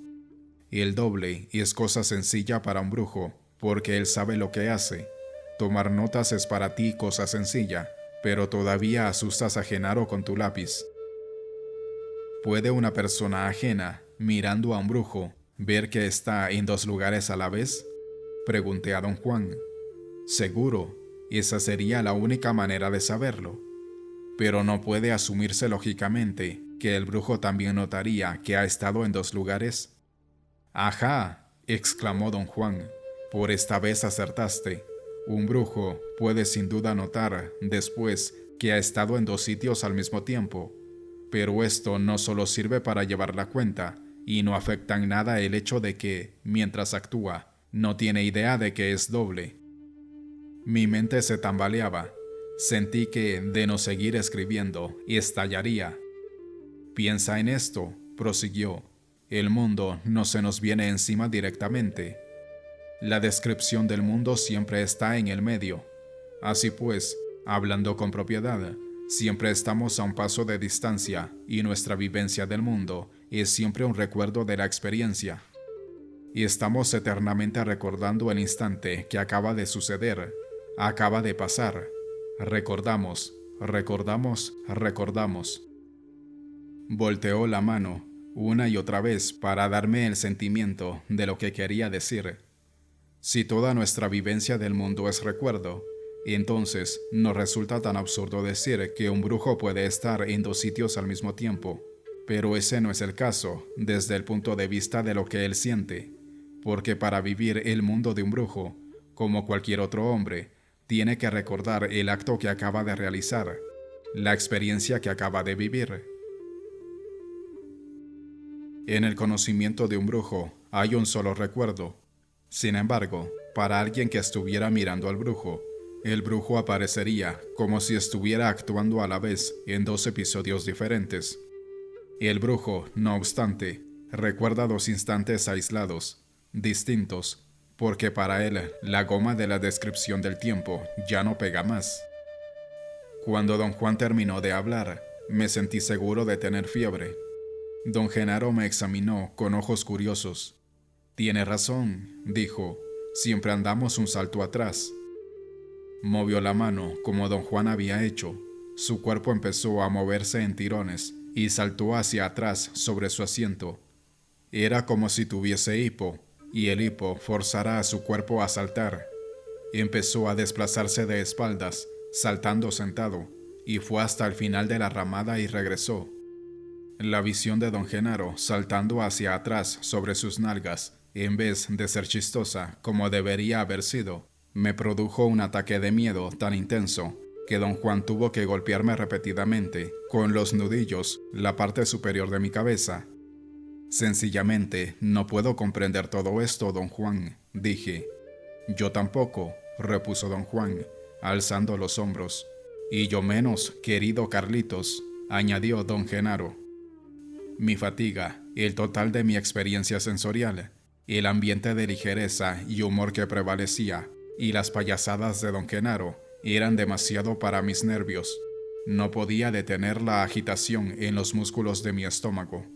Speaker 1: El doble es cosa sencilla para un brujo, porque él sabe lo que hace. Tomar notas es para ti cosa sencilla, pero todavía asustas a Genaro con tu lápiz. ¿Puede una persona ajena, mirando a un brujo, ver que está en dos lugares a la vez?, pregunté a don Juan. Seguro, esa sería la única manera de saberlo. Pero no puede asumirse lógicamente que el brujo también notaría que ha estado en dos lugares. «Ajá», exclamó don Juan, «por esta vez acertaste. Un brujo puede sin duda notar, después, que ha estado en dos sitios al mismo tiempo. Pero esto no solo sirve para llevar la cuenta, y no afecta en nada el hecho de que, mientras actúa, no tiene idea de que es doble». Mi mente se tambaleaba. Sentí que, de no seguir escribiendo, estallaría. «Piensa en esto», prosiguió. «El mundo no se nos viene encima directamente. La descripción del mundo siempre está en el medio. Así pues, hablando con propiedad, siempre estamos a un paso de distancia y nuestra vivencia del mundo es siempre un recuerdo de la experiencia. Y estamos eternamente recordando el instante que acaba de suceder, acaba de pasar. Recordamos, recordamos, recordamos». Volteó la mano, una y otra vez para darme el sentimiento de lo que quería decir. Si toda nuestra vivencia del mundo es recuerdo, entonces nos resulta tan absurdo decir que un brujo puede estar en dos sitios al mismo tiempo. Pero ese no es el caso desde el punto de vista de lo que él siente, porque para vivir el mundo de un brujo, como cualquier otro hombre, tiene que recordar el acto que acaba de realizar, la experiencia que acaba de vivir. En el conocimiento de un brujo hay un solo recuerdo. Sin embargo, para alguien que estuviera mirando al brujo, el brujo aparecería como si estuviera actuando a la vez en dos episodios diferentes. El brujo, no obstante, recuerda dos instantes aislados, distintos, porque para él la goma de la descripción del tiempo ya no pega más. Cuando don Juan terminó de hablar, me sentí seguro de tener fiebre. Don Genaro me examinó con ojos curiosos. «Tiene razón», dijo, «siempre andamos un salto atrás». Movió la mano como don Juan había hecho. Su cuerpo empezó a moverse en tirones y saltó hacia atrás sobre su asiento. Era como si tuviese hipo, y el hipo forzara a su cuerpo a saltar. Empezó a desplazarse de espaldas, saltando sentado, y fue hasta el final de la ramada y regresó. La visión de don Genaro saltando hacia atrás sobre sus nalgas, en vez de ser chistosa como debería haber sido, me produjo un ataque de miedo tan intenso que don Juan tuvo que golpearme repetidamente con los nudillos la parte superior de mi cabeza. «Sencillamente, no puedo comprender todo esto, don Juan», dije. «Yo tampoco», repuso don Juan, alzando los hombros. «Y yo menos, querido Carlitos», añadió don Genaro. Mi fatiga, el total de mi experiencia sensorial, el ambiente de ligereza y humor que prevalecía, y las payasadas de don Genaro eran demasiado para mis nervios. No podía detener la agitación en los músculos de mi estómago.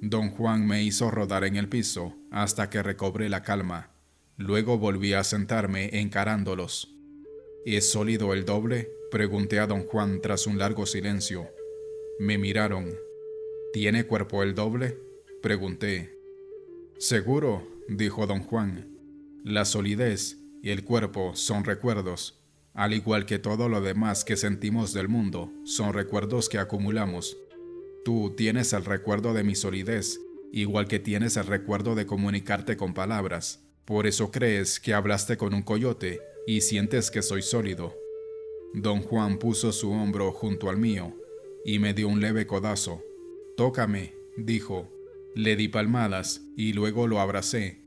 Speaker 1: Don Juan me hizo rodar en el piso hasta que recobré la calma. Luego volví a sentarme encarándolos. «¿Es sólido el doble?», pregunté a don Juan tras un largo silencio. Me miraron. «¿Tiene cuerpo el doble?», pregunté. «Seguro», dijo don Juan. «La solidez y el cuerpo son recuerdos. Al igual que todo lo demás que sentimos del mundo, son recuerdos que acumulamos. Tú tienes el recuerdo de mi solidez, igual que tienes el recuerdo de comunicarte con palabras. Por eso crees que hablaste con un coyote y sientes que soy sólido». Don Juan puso su hombro junto al mío y me dio un leve codazo. «Tócame», dijo. Le di palmadas y luego lo abracé.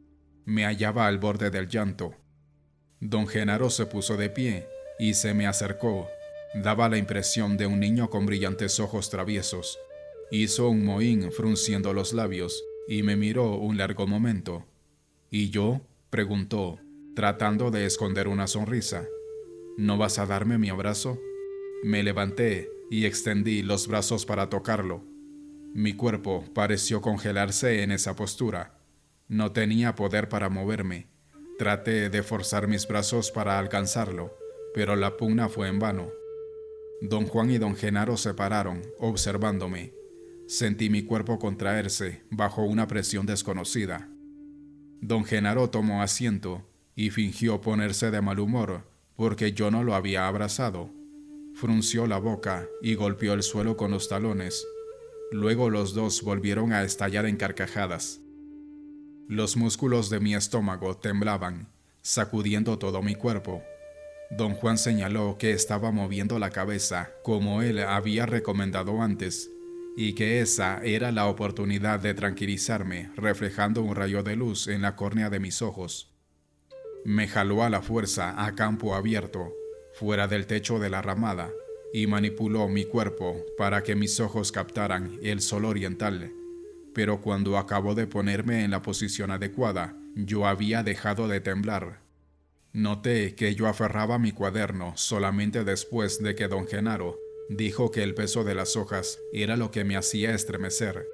Speaker 1: Me hallaba al borde del llanto. Don Genaro se puso de pie y se me acercó. Daba la impresión de un niño con brillantes ojos traviesos. Hizo un mohín frunciendo los labios y me miró un largo momento. «¿Y yo?», preguntó, tratando de esconder una sonrisa. «¿No vas a darme mi abrazo?». Me levanté y extendí los brazos para tocarlo. Mi cuerpo pareció congelarse en esa postura. No tenía poder para moverme. Traté de forzar mis brazos para alcanzarlo, pero la pugna fue en vano. Don Juan y don Genaro se pararon, observándome. Sentí mi cuerpo contraerse bajo una presión desconocida. Don Genaro tomó asiento y fingió ponerse de mal humor porque yo no lo había abrazado. Frunció la boca y golpeó el suelo con los talones. Luego los dos volvieron a estallar en carcajadas. Los músculos de mi estómago temblaban, sacudiendo todo mi cuerpo. Don Juan señaló que estaba moviendo la cabeza como él había recomendado antes, y que esa era la oportunidad de tranquilizarme, reflejando un rayo de luz en la córnea de mis ojos. Me jaló a la fuerza a campo abierto, fuera del techo de la ramada, y manipuló mi cuerpo para que mis ojos captaran el sol oriental. Pero cuando acabó de ponerme en la posición adecuada, yo había dejado de temblar. Noté que yo aferraba mi cuaderno solamente después de que don Genaro dijo que el peso de las hojas era lo que me hacía estremecer.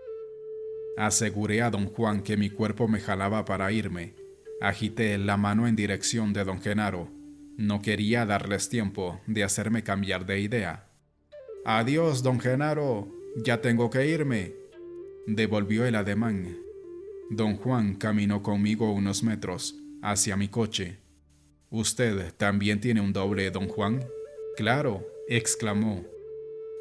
Speaker 1: Aseguré a don Juan que mi cuerpo me jalaba para irme. Agité la mano en dirección de don Genaro. No quería darles tiempo de hacerme cambiar de idea. «Adiós, don Genaro, ya tengo que irme». devolvió el ademán. Don Juan caminó conmigo unos metros hacia mi coche. ¿Usted también tiene un doble, don Juan? Claro, exclamó.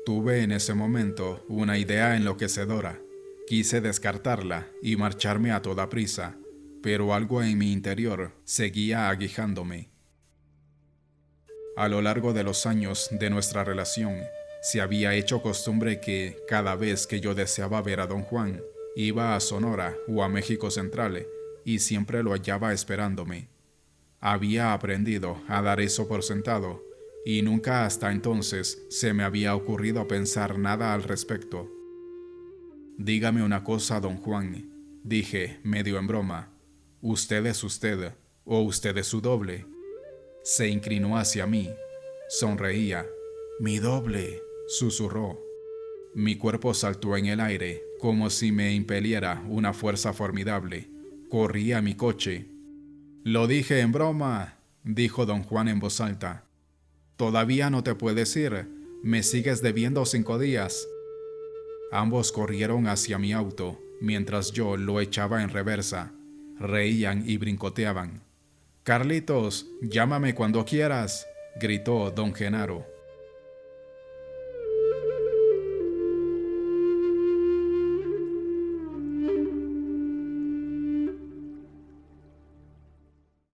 Speaker 1: Tuve en ese momento una idea enloquecedora. Quise descartarla y marcharme a toda prisa, pero algo en mi interior seguía aguijándome. A lo largo de los años de nuestra relación, se había hecho costumbre que, cada vez que yo deseaba ver a don Juan, iba a Sonora o a México Central y siempre lo hallaba esperándome. Había aprendido a dar eso por sentado y nunca hasta entonces se me había ocurrido pensar nada al respecto. Dígame una cosa, don Juan, dije medio en broma. ¿Usted es usted o usted es su doble? Se inclinó hacia mí. Sonreía. «Mi doble», susurró. Mi cuerpo saltó en el aire, como si me impeliera una fuerza formidable. Corrí a mi coche. «Lo dije en broma», dijo don Juan en voz alta. «Todavía no te puedes ir. Me sigues debiendo 5 días». Ambos corrieron hacia mi auto, mientras yo lo echaba en reversa. Reían y brincoteaban. «Carlitos, llámame cuando quieras», gritó don Genaro.